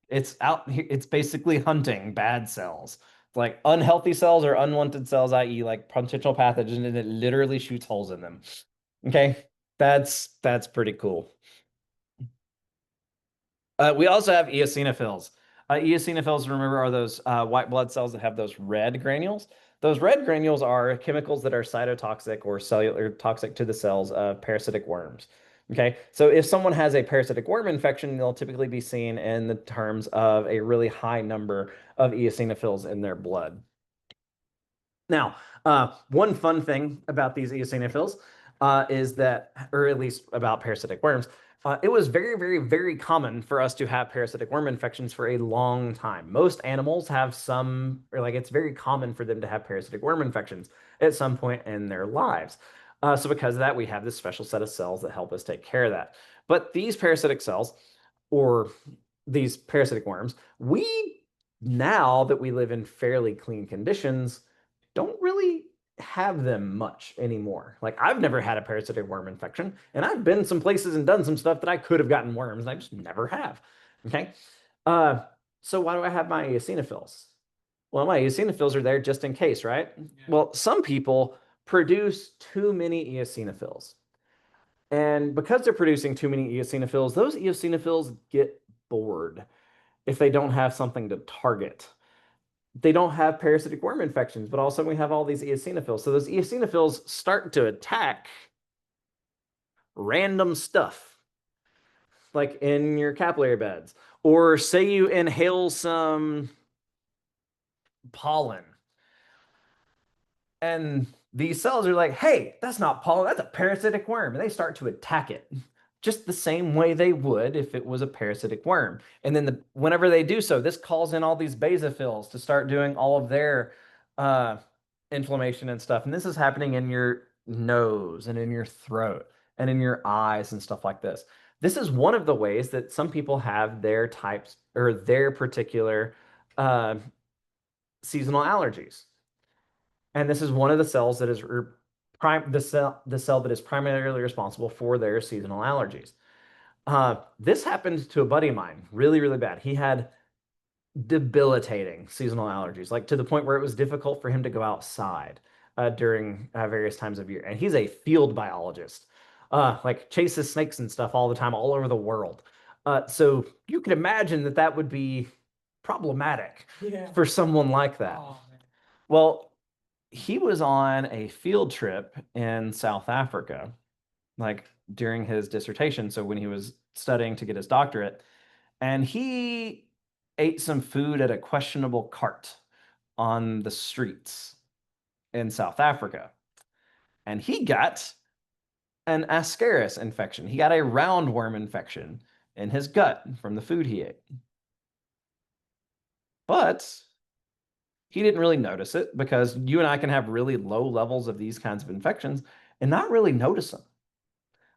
It's out here, it's basically hunting bad cells. Like unhealthy cells or unwanted cells, i.e., like potential pathogen, and it literally shoots holes in them. Okay? That's pretty cool. We also have eosinophils. Eosinophils, remember, are those white blood cells that have those red granules. Those red granules are chemicals that are cytotoxic or cellular toxic to the cells of parasitic worms. Okay, so if someone has a parasitic worm infection, they'll typically be seen in the terms of a really high number of eosinophils in their blood. Now, one fun thing about these eosinophils is that, or at least about parasitic worms, it was very, very, very common for us to have parasitic worm infections for a long time. Most animals have some, or like it's very common for them to have parasitic worm infections at some point in their lives. So because of that, we have this special set of cells that help us take care of that. But these parasitic cells, or these parasitic worms, we now that we live in fairly clean conditions, don't really have them much anymore. Like I've never had a parasitic worm infection, and I've been some places and done some stuff that I could have gotten worms, and I just never have. Okay. Uh, so why do I have my eosinophils? Well, my eosinophils are there just in case, right? Yeah. Well, some people produce too many eosinophils. And because they're producing too many eosinophils, those eosinophils get bored if they don't have something to target. They don't have parasitic worm infections, but also we have all these eosinophils. So those eosinophils start to attack random stuff, like in your capillary beds, or say you inhale some pollen, and these cells are like, hey, that's not pollen, that's a parasitic worm. And they start to attack it just the same way they would if it was a parasitic worm. And then whenever they do so, this calls in all these basophils to start doing all of their uh, inflammation and stuff. And this is happening in your nose and in your throat and in your eyes and stuff like this. This is one of the ways that some people have their types or their particular uh, seasonal allergies. And this is one of the cells that is the cell that is primarily responsible for their seasonal allergies. This happened to a buddy of mine, really, really bad. He had debilitating seasonal allergies, like to the point where it was difficult for him to go outside during various times of year. And he's a field biologist, like chases snakes and stuff all the time, all over the world. So you can imagine that that would be problematic Yeah. for someone like that. Oh, man. Well, he was on a field trip in South Africa, like during his dissertation. So when he was studying to get his doctorate, and he ate some food at a questionable cart on the streets in South Africa. And he got an Ascaris infection. He got a roundworm infection in his gut from the food he ate. But he didn't really notice it because you and I can have really low levels of these kinds of infections and not really notice them.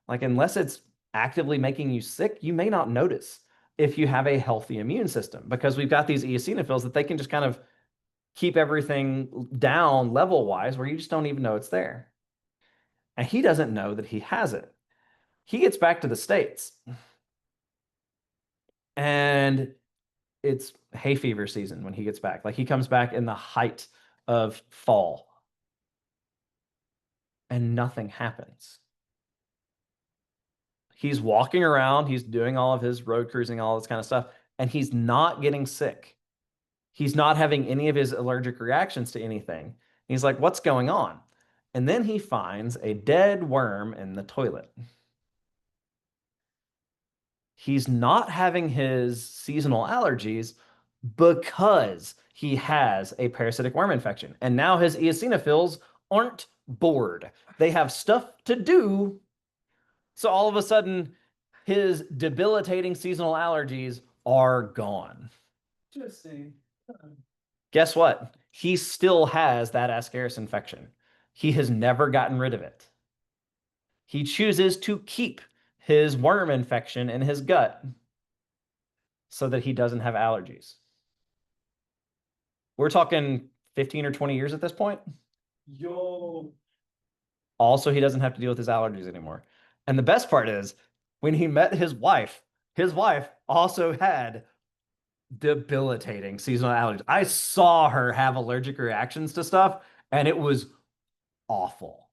Like, unless it's actively making you sick, you may not notice if you have a healthy immune system because we've got these eosinophils that they can just kind of keep everything down level wise where you just don't even know it's there. And he doesn't know that he has it. He gets back to the States and it's hay fever season when he gets back. Like he comes back in the height of fall. and nothing happens. He's walking around, he's doing all of his road cruising, all this kind of stuff, and he's not getting sick. He's not having any of his allergic reactions to anything. He's like, what's going on? And then he finds a dead worm in the toilet. He's not having his seasonal allergies because he has a parasitic worm infection. And now his eosinophils aren't bored. They have stuff to do. So all of a sudden, his debilitating seasonal allergies are gone. Interesting. Guess what? He still has that Ascaris infection. He has never gotten rid of it. He chooses to keep his worm infection in his gut so that he doesn't have allergies. We're talking 15 or 20 years at this point. Yo. Also, he doesn't have to deal with his allergies anymore. And the best part is when he met his wife also had debilitating seasonal allergies. I saw her have allergic reactions to stuff, and it was awful.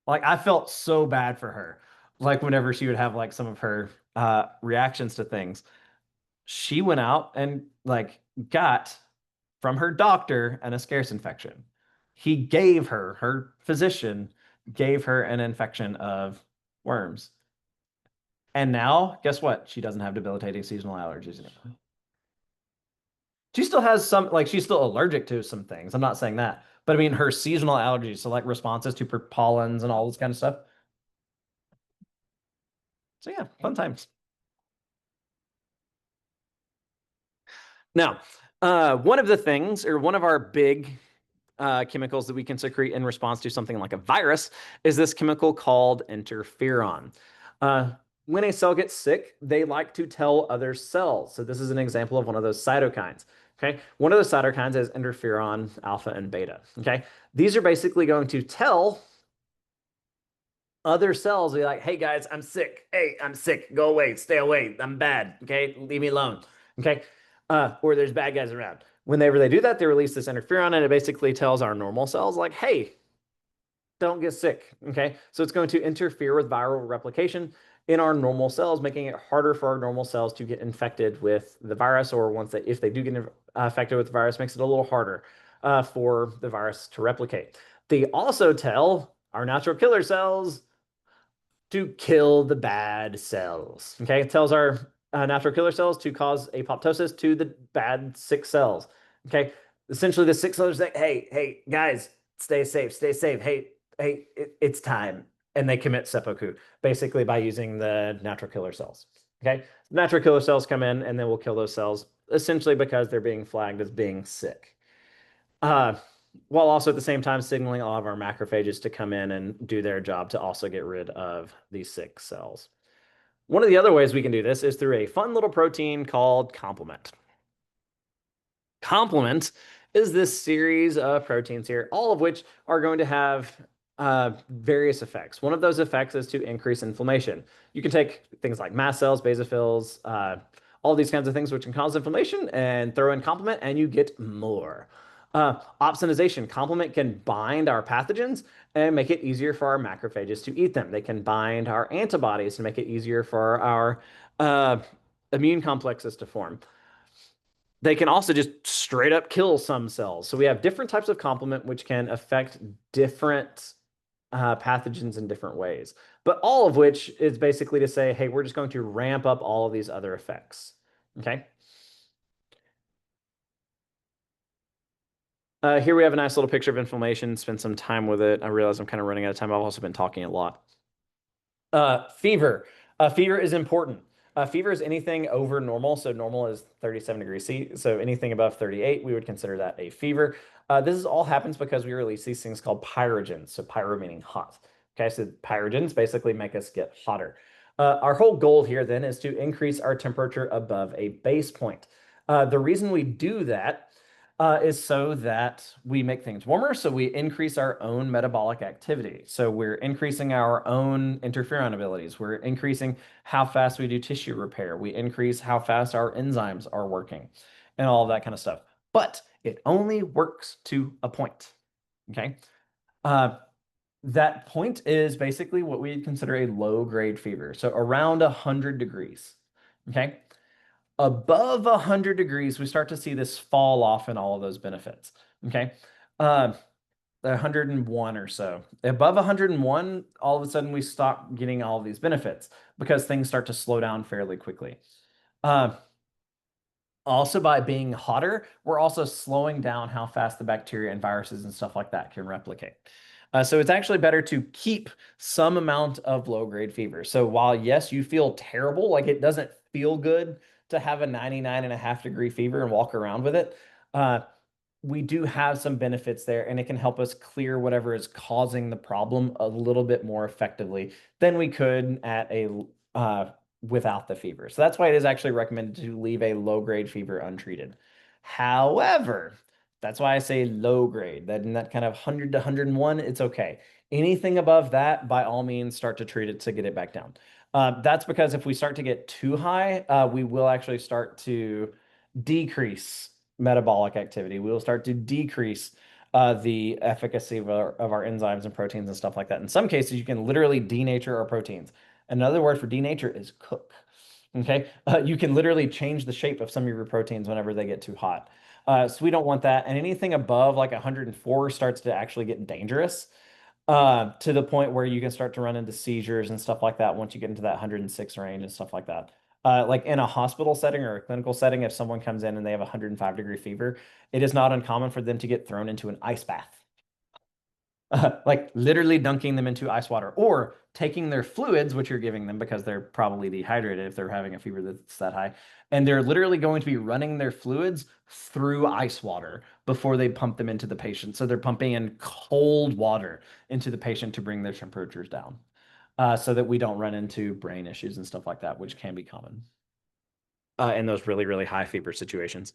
Like I felt so bad for her. Like whenever she would have like some of her reactions to things, she went out and like got from her doctor an Ascaris infection. He gave her, her physician gave her an infection of worms. And now, guess what? She doesn't have debilitating seasonal allergies anymore. She still has some, like, she's still allergic to some things. I'm not saying that. But I mean, her seasonal allergies, so like responses to pollens and all this kind of stuff. So yeah, fun times. Now, one of the things, or one of our big chemicals that we can secrete in response to something like a virus is this chemical called interferon. When a cell gets sick, they like to tell other cells. So this is an example of one of those cytokines. Okay, one of those cytokines is interferon alpha and beta. Okay, these are basically going to tell other cells, be like, hey guys, I'm sick. Hey, I'm sick. Go away. Stay away. I'm bad. Okay, leave me alone. Okay, or there's bad guys around. Whenever they do that, they release this interferon, and it basically tells our normal cells, like, hey, don't get sick. Okay, so it's going to interfere with viral replication in our normal cells, making it harder for our normal cells to get infected with the virus, or once they, if they do get infected with the virus, makes it a little harder for the virus to replicate. They also tell our natural killer cells to kill the bad cells. Okay, it tells our natural killer cells to cause apoptosis to the bad sick cells. Okay, essentially the sick cells say, hey, guys, stay safe, stay safe. Hey, it's time. And they commit seppuku, basically by using the natural killer cells. Okay, natural killer cells come in and then we'll kill those cells, essentially because they're being flagged as being sick. While also at the same time signaling all of our macrophages to come in and do their job to also get rid of these sick cells. One of the other ways we can do this is through a fun little protein called complement. Complement is this series of proteins here, all of which are going to have various effects. One of those effects is to increase inflammation. You can take things like mast cells, basophils, all these kinds of things which can cause inflammation, and throw in complement, and you get more. Opsonization. Complement can bind our pathogens and make it easier for our macrophages to eat them. They can bind our antibodies to make it easier for our immune complexes to form. They can also just straight up kill some cells. So we have different types of complement which can affect different pathogens in different ways. But all of which is basically to say, hey, we're just going to ramp up all of these other effects. Okay. Here we have a nice little picture of inflammation. Spend some time with it. I realize I'm kind of running out of time. I've also been talking a lot. Fever. Fever is important. Fever is anything over normal. So normal is 37 degrees C. So anything above 38, we would consider that a fever. This is all happens because we release these things called pyrogens. So pyro meaning hot. Okay, so pyrogens basically make us get hotter. Our whole goal here then is to increase our temperature above a base point. The reason we do that is so that we make things warmer, so we increase our own metabolic activity. So we're increasing our own interferon abilities. We're increasing how fast we do tissue repair. We increase how fast our enzymes are working and all of that kind of stuff. But it only works to a point. Okay. That point is basically what we'd consider a low grade fever. So around 100 degrees. Okay. Above 100 degrees, we start to see this fall off in all of those benefits. Okay. Uh, 101 or so. Above 101, all of a sudden we stop getting all of these benefits because things start to slow down fairly quickly. Uh, Also, by being hotter, we're also slowing down how fast the bacteria and viruses and stuff like that can replicate. So it's actually better to keep some amount of low grade fever. So while yes, you feel terrible, like it doesn't feel good to have a 99.5 degree fever and walk around with it, uh, we do have some benefits there, and it can help us clear whatever is causing the problem a little bit more effectively than we could at a uh, without the fever. So that's why it is actually recommended to leave a low grade fever untreated. However, that's why I say low grade. That in that kind of 100 to 101, it's okay. Anything above that, by all means, start to treat it to get it back down. That's because if we start to get too high, we will actually start to decrease metabolic activity. We will start to decrease the efficacy of our enzymes and proteins and stuff like that. In some cases, you can literally denature our proteins. Another word for denature is cook. Okay. You can literally change the shape of some of your proteins whenever they get too hot. So we don't want that. And anything above like 104 starts to actually get dangerous to the point where you can start to run into seizures and stuff like that once you get into that 106 range and stuff like that. Like in a hospital setting or a clinical setting, if someone comes in and they have a 105-degree fever, it is not uncommon for them to get thrown into an ice bath. Like literally dunking them into ice water or taking their fluids, which you're giving them because they're probably dehydrated if they're having a fever that's that high. And they're literally going to be running their fluids through ice water before they pump them into the patient. So they're pumping in cold water into the patient to bring their temperatures down so that we don't run into brain issues and stuff like that, which can be common in those really, really high fever situations.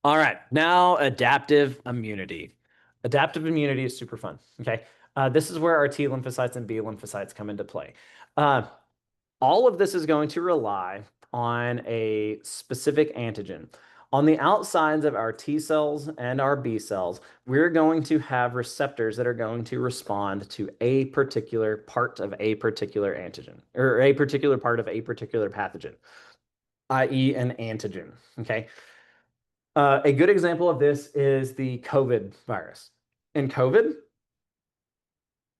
All right, now adaptive immunity. Adaptive immunity is super fun. Okay. This is where our T lymphocytes and B lymphocytes come into play. Uh, all of this is going to rely on a specific antigen. On the outsides of our T cells and our B cells, we're going to have receptors that are going to respond to a particular part of a particular antigen or a particular part of a particular pathogen, i.e., an antigen. Okay. A good example of this is the COVID virus. In COVID,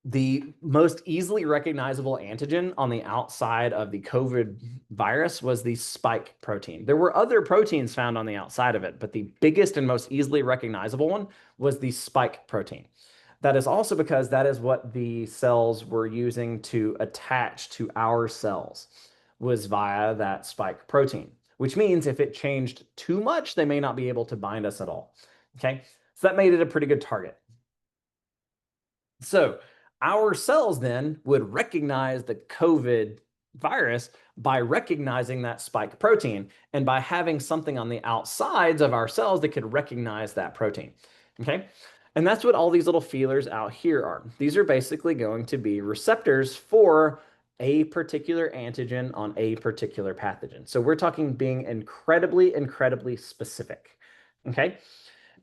the most easily recognizable antigen on the outside of the COVID virus was the spike protein. There were other proteins found on the outside of it, but the biggest and most easily recognizable one was the spike protein. That is also because that is what the cells were using to attach to our cells, was via that spike protein, which means if it changed too much, they may not be able to bind us at all. Okay, so that made it a pretty good target. So our cells then would recognize the COVID virus by recognizing that spike protein and by having something on the outsides of our cells that could recognize that protein. Okay. And that's what all these little feelers out here are. These are basically going to be receptors for a particular antigen on a particular pathogen. So we're talking being incredibly, incredibly specific. Okay.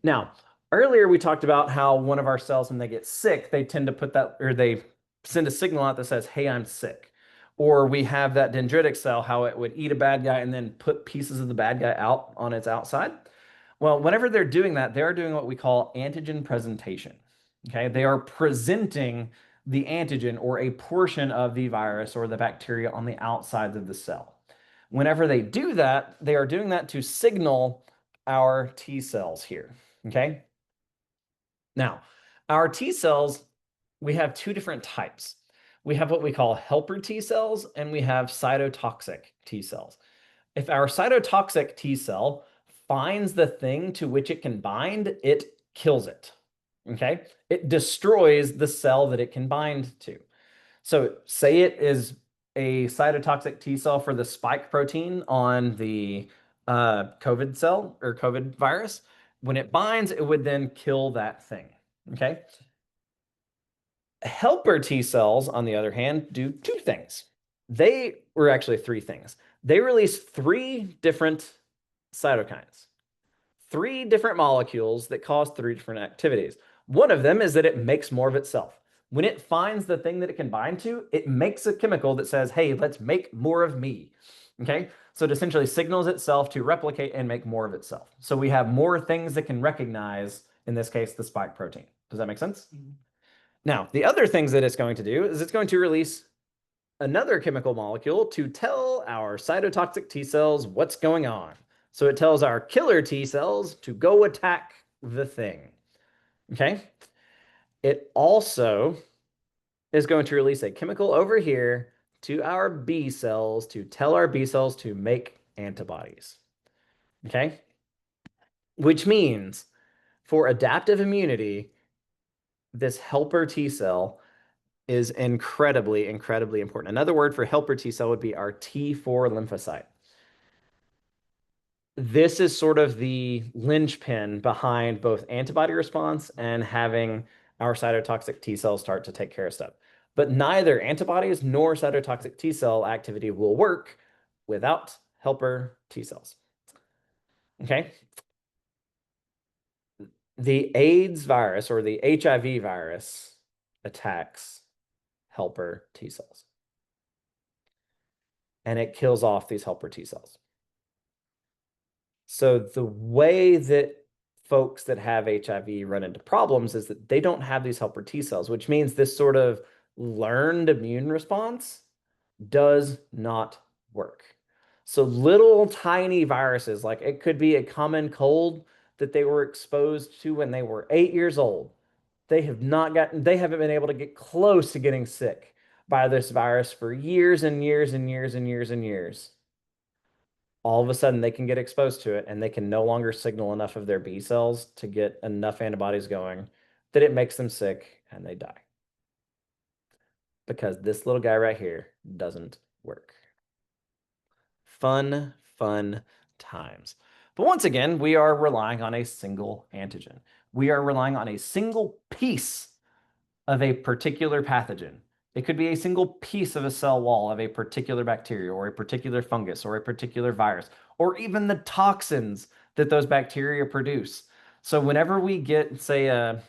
Now, earlier we talked about how one of our cells, when they get sick, they tend to put that, or they send a signal out that says, hey, I'm sick. Or we have that dendritic cell, how it would eat a bad guy and then put pieces of the bad guy out on its outside. Well, whenever they're doing that, they're doing what we call antigen presentation. Okay, they are presenting the antigen or a portion of the virus or the bacteria on the outsides of the cell. Whenever they do that, they are doing that to signal our T cells here. Okay. Now, our T cells, we have two different types. We have what we call helper T cells and we have cytotoxic T cells. If our cytotoxic T cell finds the thing to which it can bind, it kills it. Okay. It destroys the cell that it can bind to. So, say it is a cytotoxic T cell for the spike protein on the COVID cell or COVID virus. When it binds, it would then kill that thing. Okay. Helper T cells, on the other hand, do two things. They were actually three things. They release three different cytokines. three different molecules that cause three different activities. One of them is that it makes more of itself. When it finds the thing that it can bind to, it makes a chemical that says, hey, let's make more of me. Okay? So it essentially signals itself to replicate and make more of itself. So we have more things that can recognize, in this case, the spike protein. Does that make sense? Mhm. Now, the other things that it's going to do is it's going to release another chemical molecule to tell our cytotoxic T cells what's going on. So it tells our killer T cells to go attack the thing. Okay? It also is going to release a chemical over here to our B cells to tell our B cells to make antibodies. Okay? Which means for adaptive immunity, this helper T cell is incredibly, incredibly important. Another word for helper T cell would be our T4 lymphocyte. This is sort of the linchpin behind both antibody response and having our cytotoxic T cells start to take care of stuff. But neither antibodies nor cytotoxic T cell activity will work without helper T cells. Okay? The AIDS virus or the HIV virus attacks helper T cells. And it kills off these helper T cells. So the way that folks that have HIV run into problems is that they don't have these helper T cells, which means this sort of learned immune response does not work. So little tiny viruses, like it could be a common cold that they were exposed to when they were 8 years old. They haven't been able to get close to getting sick by this virus for years and years and years and years and years. All of a sudden they can get exposed to it and they can no longer signal enough of their B cells to get enough antibodies going that it makes them sick and they die. Because this little guy right here doesn't work. Fun, fun times. But once again, we are relying on a single antigen. We are relying on a single piece of a particular pathogen. It could be a single piece of a cell wall of a particular bacteria or a particular fungus or a particular virus, or even the toxins that those bacteria produce. So whenever we get, say, a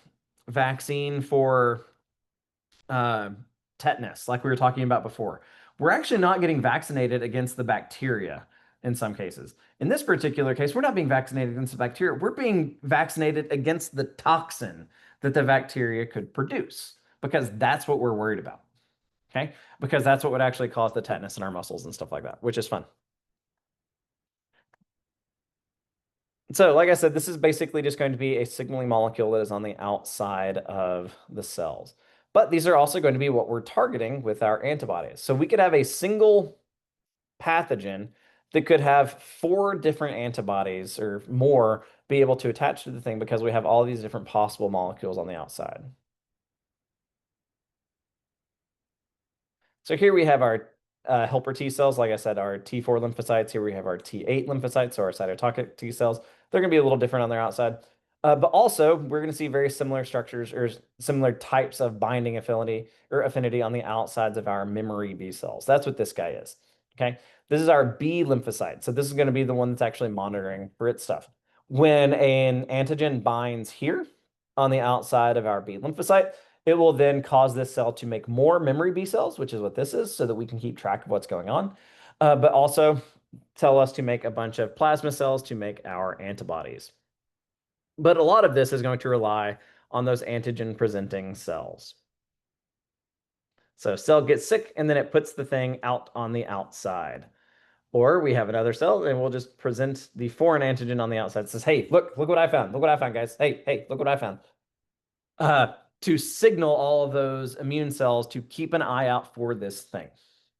vaccine for uh, tetanus, like we were talking about before, we're actually not getting vaccinated against the bacteria in some cases. In this particular case, we're not being vaccinated against the bacteria. We're being vaccinated against the toxin that the bacteria could produce because that's what we're worried about. Okay? Because that's what would actually cause the tetanus in our muscles and stuff like that, which is fun. So, like I said, this is basically just going to be a signaling molecule that is on the outside of the cells. But these are also going to be what we're targeting with our antibodies. So we could have a single pathogen that could have 4 different antibodies or more be able to attach to the thing because we have all these different possible molecules on the outside. So here we have our helper T cells, like I said, our T4 lymphocytes. Here we have our T8 lymphocytes, so our cytotoxic T cells. They're going to be a little different on their outside. But also, we're going to see very similar structures or similar types of binding affinity on the outsides of our memory B cells. That's what this guy is. Okay. This is our B lymphocyte. So this is going to be the one that's actually monitoring for its stuff. When an antigen binds here on the outside of our B lymphocyte, it will then cause this cell to make more memory B cells, which is what this is, so that we can keep track of what's going on. But also tell us to make a bunch of plasma cells to make our antibodies. But a lot of this is going to rely on those antigen presenting cells. So cell gets sick and then it puts the thing out on the outside. Or we have another cell and we'll just present the foreign antigen on the outside. It says, hey, look what I found. Look what I found, guys. Hey, look what I found. To signal all of those immune cells to keep an eye out for this thing.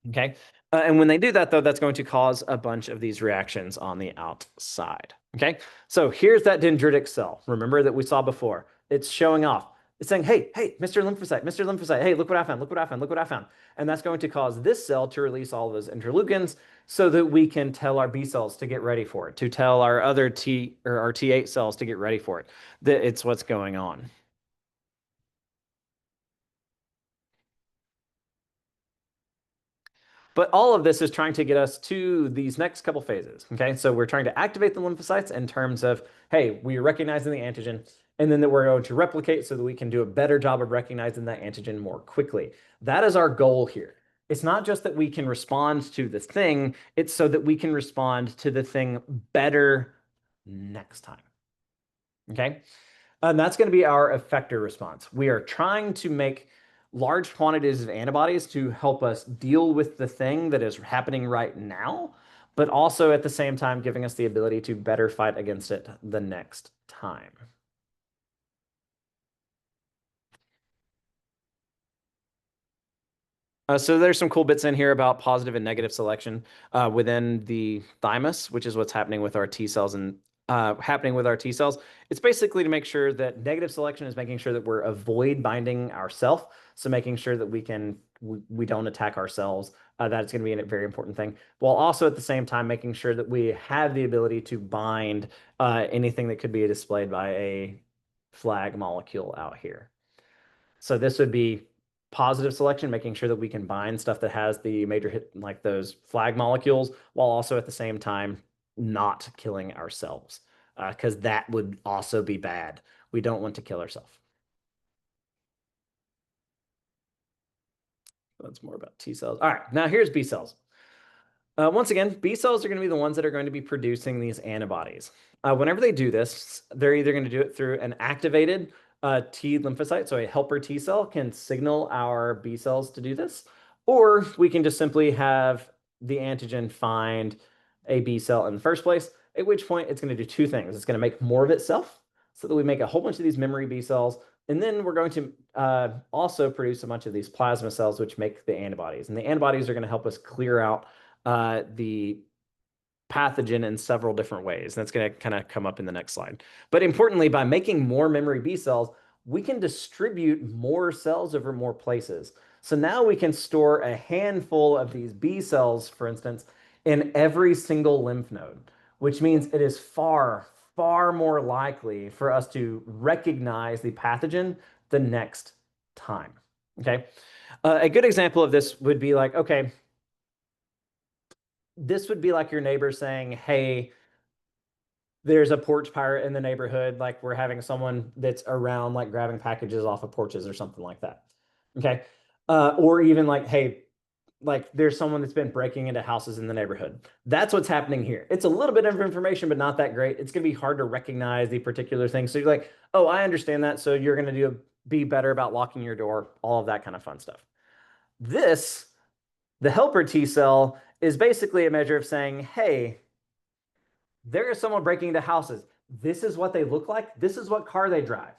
Okay. And when they do that, though, that's going to cause a bunch of these reactions on the outside. Okay. So here's that dendritic cell. Remember that we saw before. It's showing off. It's saying, hey, Mr. Lymphocyte, hey, look what I found, look what I found, look what I found. And that's going to cause this cell to release all of those interleukins so that we can tell our B cells to get ready for it, to tell our other T or our T8 cells to get ready for it, that it's what's going on. But all of this is trying to get us to these next couple phases. Okay, so we're trying to activate the lymphocytes in terms of, hey, we're recognizing the antigen, and then that we're going to replicate so that we can do a better job of recognizing that antigen more quickly. That is our goal here. It's not just that we can respond to the thing, it's so that we can respond to the thing better next time. Okay, and that's going to be our effector response. We are trying to make large quantities of antibodies to help us deal with the thing that is happening right now, but also at the same time giving us the ability to better fight against it the next time. So there's some cool bits in here about positive and negative selection within the thymus, which is what's happening with our T cells and happening with our T cells. It's basically to make sure that negative selection is making sure that we're avoid binding ourself. So making sure that we don't attack ourselves. That's going to be a very important thing. While also at the same time making sure that we have the ability to bind anything that could be displayed by a flag molecule out here. So this would be positive selection, making sure that we can bind stuff that has the major hit, like those flag molecules, while also at the same time not killing ourselves, because that would also be bad. We don't want to kill ourselves. That's more about T cells. All right, now here's B cells. Once again, B cells are going to be the ones that are going to be producing these antibodies. Whenever they do this, they're either going to do it through an activated T lymphocyte, so a helper T cell can signal our B cells to do this, or we can just simply have the antigen find a B cell in the first place, at which point it's going to do two things. It's going to make more of itself so that we make a whole bunch of these memory B cells, and then we're going to also produce a bunch of these plasma cells, which make the antibodies. And the antibodies are going to help us clear out the pathogen in several different ways. That's going to kind of come up in the next slide. But importantly, by making more memory B cells, we can distribute more cells over more places. So now we can store a handful of these B cells, for instance, in every single lymph node, which means it is far, far more likely for us to recognize the pathogen the next time. Okay. A good example of this would be like, okay, this would be like your neighbor saying, hey, there's a porch pirate in the neighborhood. Like we're having someone that's around, like grabbing packages off of porches or something like that. Okay. Or even like, hey, like there's someone that's been breaking into houses in the neighborhood. That's what's happening here. It's a little bit of information, but not that great. It's going to be hard to recognize the particular thing. So you're like, oh, I understand that. So you're going to be better about locking your door, all of that kind of fun stuff. This, the helper T cell, is basically a measure of saying, hey, there is someone breaking into houses. This is what they look like. This is what car they drive.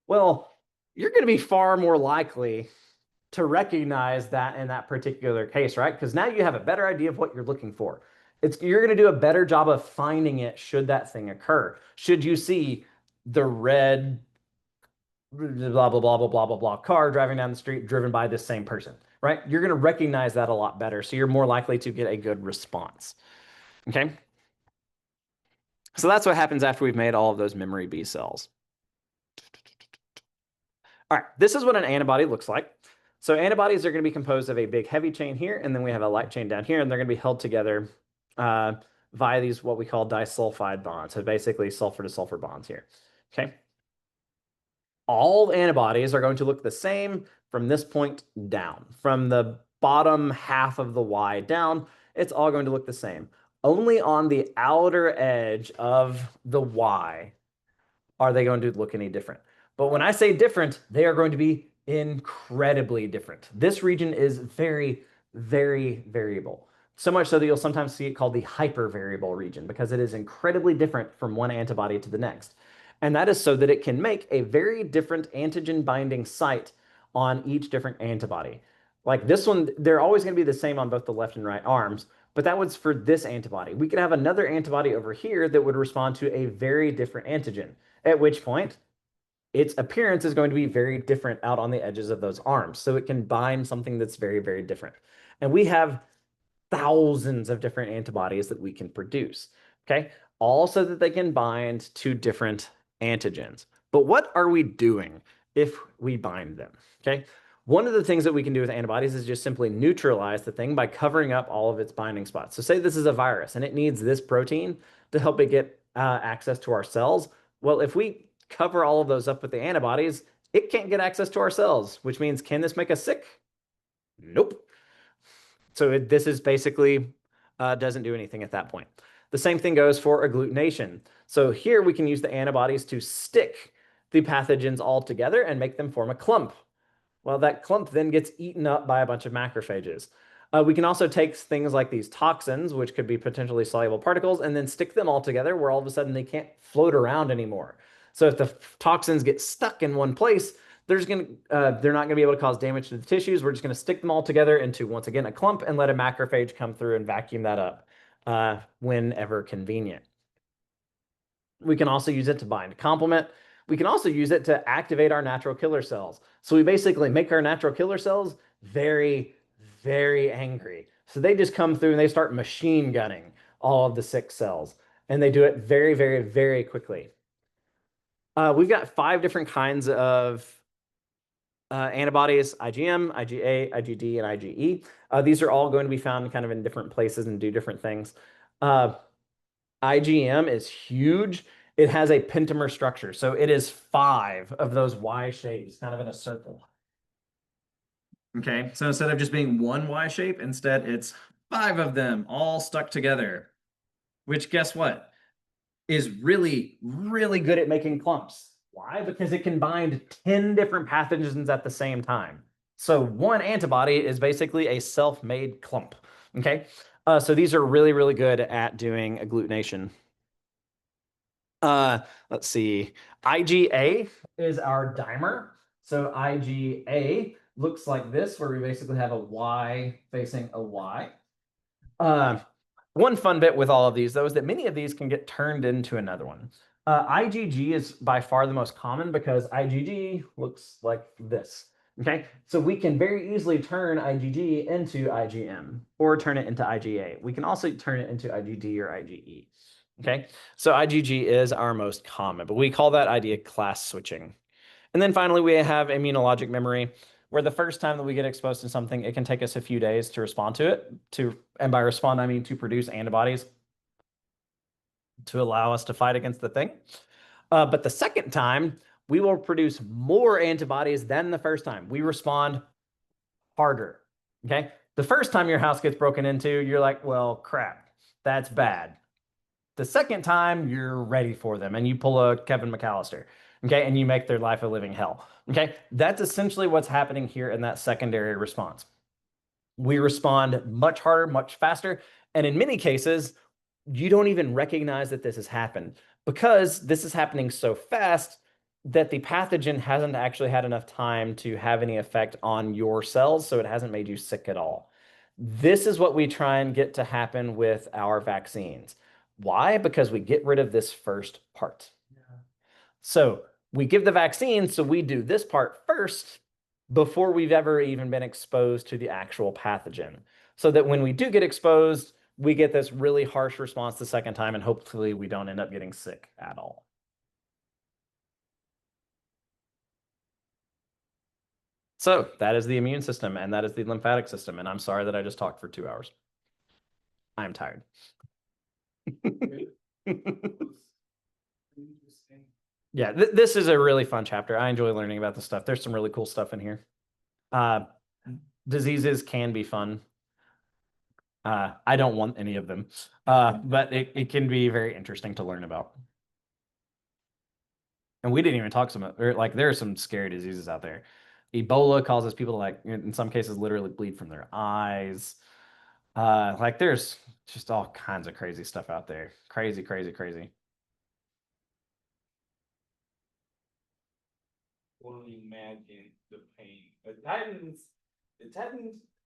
Well, you're going to be far more likely to recognize that in that particular case, right? Because now you have a better idea of what you're looking for. You're going to do a better job of finding it should that thing occur. Should you see the red blah blah blah blah blah blah blah car driving down the street driven by this same person, right? You're going to recognize that a lot better, so you're more likely to get a good response. Okay. So that's what happens after we've made all of those memory B cells. All right, this is what an antibody looks like. So antibodies are going to be composed of a big heavy chain here, and then we have a light chain down here, and they're going to be held together via these what we call disulfide bonds. So basically sulfur to sulfur bonds here. Okay. All antibodies are going to look the same from this point down. From the bottom half of the Y down, it's all going to look the same. Only on the outer edge of the Y are they going to look any different. But when I say different, they are going to be incredibly different. This region is very, very variable. So much so that you'll sometimes see it called the hypervariable region because it is incredibly different from one antibody to the next. And that is so that it can make a very different antigen binding site on each different antibody. Like this one, they're always going to be the same on both the left and right arms, but that was for this antibody. We could have another antibody over here that would respond to a very different antigen, at which point its appearance is going to be very different out on the edges of those arms. So it can bind something that's very, very different. And we have thousands of different antibodies that we can produce, okay? All so that they can bind to different antigens. But what are we doing if we bind them, okay? One of the things that we can do with antibodies is just simply neutralize the thing by covering up all of its binding spots. So say this is a virus and it needs this protein to help it get access to our cells. Well, if we cover all of those up with the antibodies, it can't get access to our cells, which means can this make us sick? Nope. So this is basically doesn't do anything at that point. The same thing goes for agglutination. So here we can use the antibodies to stick the pathogens all together and make them form a clump. Well, that clump then gets eaten up by a bunch of macrophages. We can also take things like these toxins, which could be potentially soluble particles, and then stick them all together where all of a sudden they can't float around anymore. So if the toxins get stuck in one place, they're not going to be able to cause damage to the tissues. We're just going to stick them all together into, once again, a clump and let a macrophage come through and vacuum that up whenever convenient. We can also use it to bind complement. We can also use it to activate our natural killer cells. So we basically make our natural killer cells very, very angry. So they just come through and they start machine gunning all of the sick cells. And they do it very, very, very quickly. We've got 5 different kinds of antibodies: IgM, IgA, IgD, and IgE. These are all going to be found kind of in different places and do different things. IgM is huge. It has a pentamer structure. So it is 5 of those Y shapes kind of in a circle. Okay, so instead of just being one Y shape, instead it's 5 of them all stuck together, which guess what? Is really, really good at making clumps. Why? Because it can bind 10 different pathogens at the same time. So one antibody is basically a self-made clump. Okay, so these are really, really good at doing agglutination. Let's see. IgA is our dimer. So IgA looks like this, where we basically have a Y facing a Y. One fun bit with all of these, though, is that many of these can get turned into another one. IgG is by far the most common because IgG looks like this. Okay, so we can very easily turn IgG into IgM or turn it into IgA. We can also turn it into IgD or IgE. Okay, so IgG is our most common, but we call that idea class switching. And then finally, we have immunologic memory, where the first time that we get exposed to something, it can take us a few days to respond to it. And by respond, I mean to produce antibodies to allow us to fight against the thing. But the second time, we will produce more antibodies than the first time. We respond harder. Okay. The first time your house gets broken into, you're like, well, crap, that's bad. The second time, you're ready for them and you pull a Kevin McAllister. Okay. And you make their life a living hell. Okay. That's essentially what's happening here in that secondary response. We respond much harder, much faster. And in many cases, you don't even recognize that this has happened because this is happening so fast that the pathogen hasn't actually had enough time to have any effect on your cells, so it hasn't made you sick at all. This is what we try and get to happen with our vaccines. Why? Because we get rid of this first part. Yeah. So we give the vaccine, so we do this part first before we've ever even been exposed to the actual pathogen. So that when we do get exposed, we get this really harsh response the second time, and hopefully we don't end up getting sick at all. So that is the immune system, and that is the lymphatic system. And I'm sorry that I just talked for 2 hours. I'm tired. Yeah, this is a really fun chapter. I enjoy learning about this stuff. There's some really cool stuff in here. Diseases can be fun. I don't want any of them, but it can be very interesting to learn about. And we didn't even talk some, or like there are some scary diseases out there. Ebola causes people to, like, in some cases, literally bleed from their eyes. Like there's just all kinds of crazy stuff out there. Crazy, crazy, crazy. Only imagine the pain. The Titans.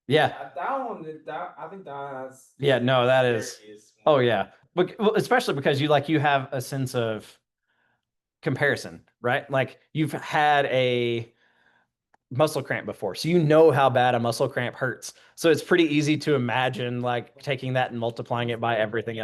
Yeah. That one. I think that's. Yeah. No, that is. Oh yeah. But well, especially because you have a sense of comparison, right? Like you've had a muscle cramp before, so you know how bad a muscle cramp hurts. So it's pretty easy to imagine like taking that and multiplying it by everything else.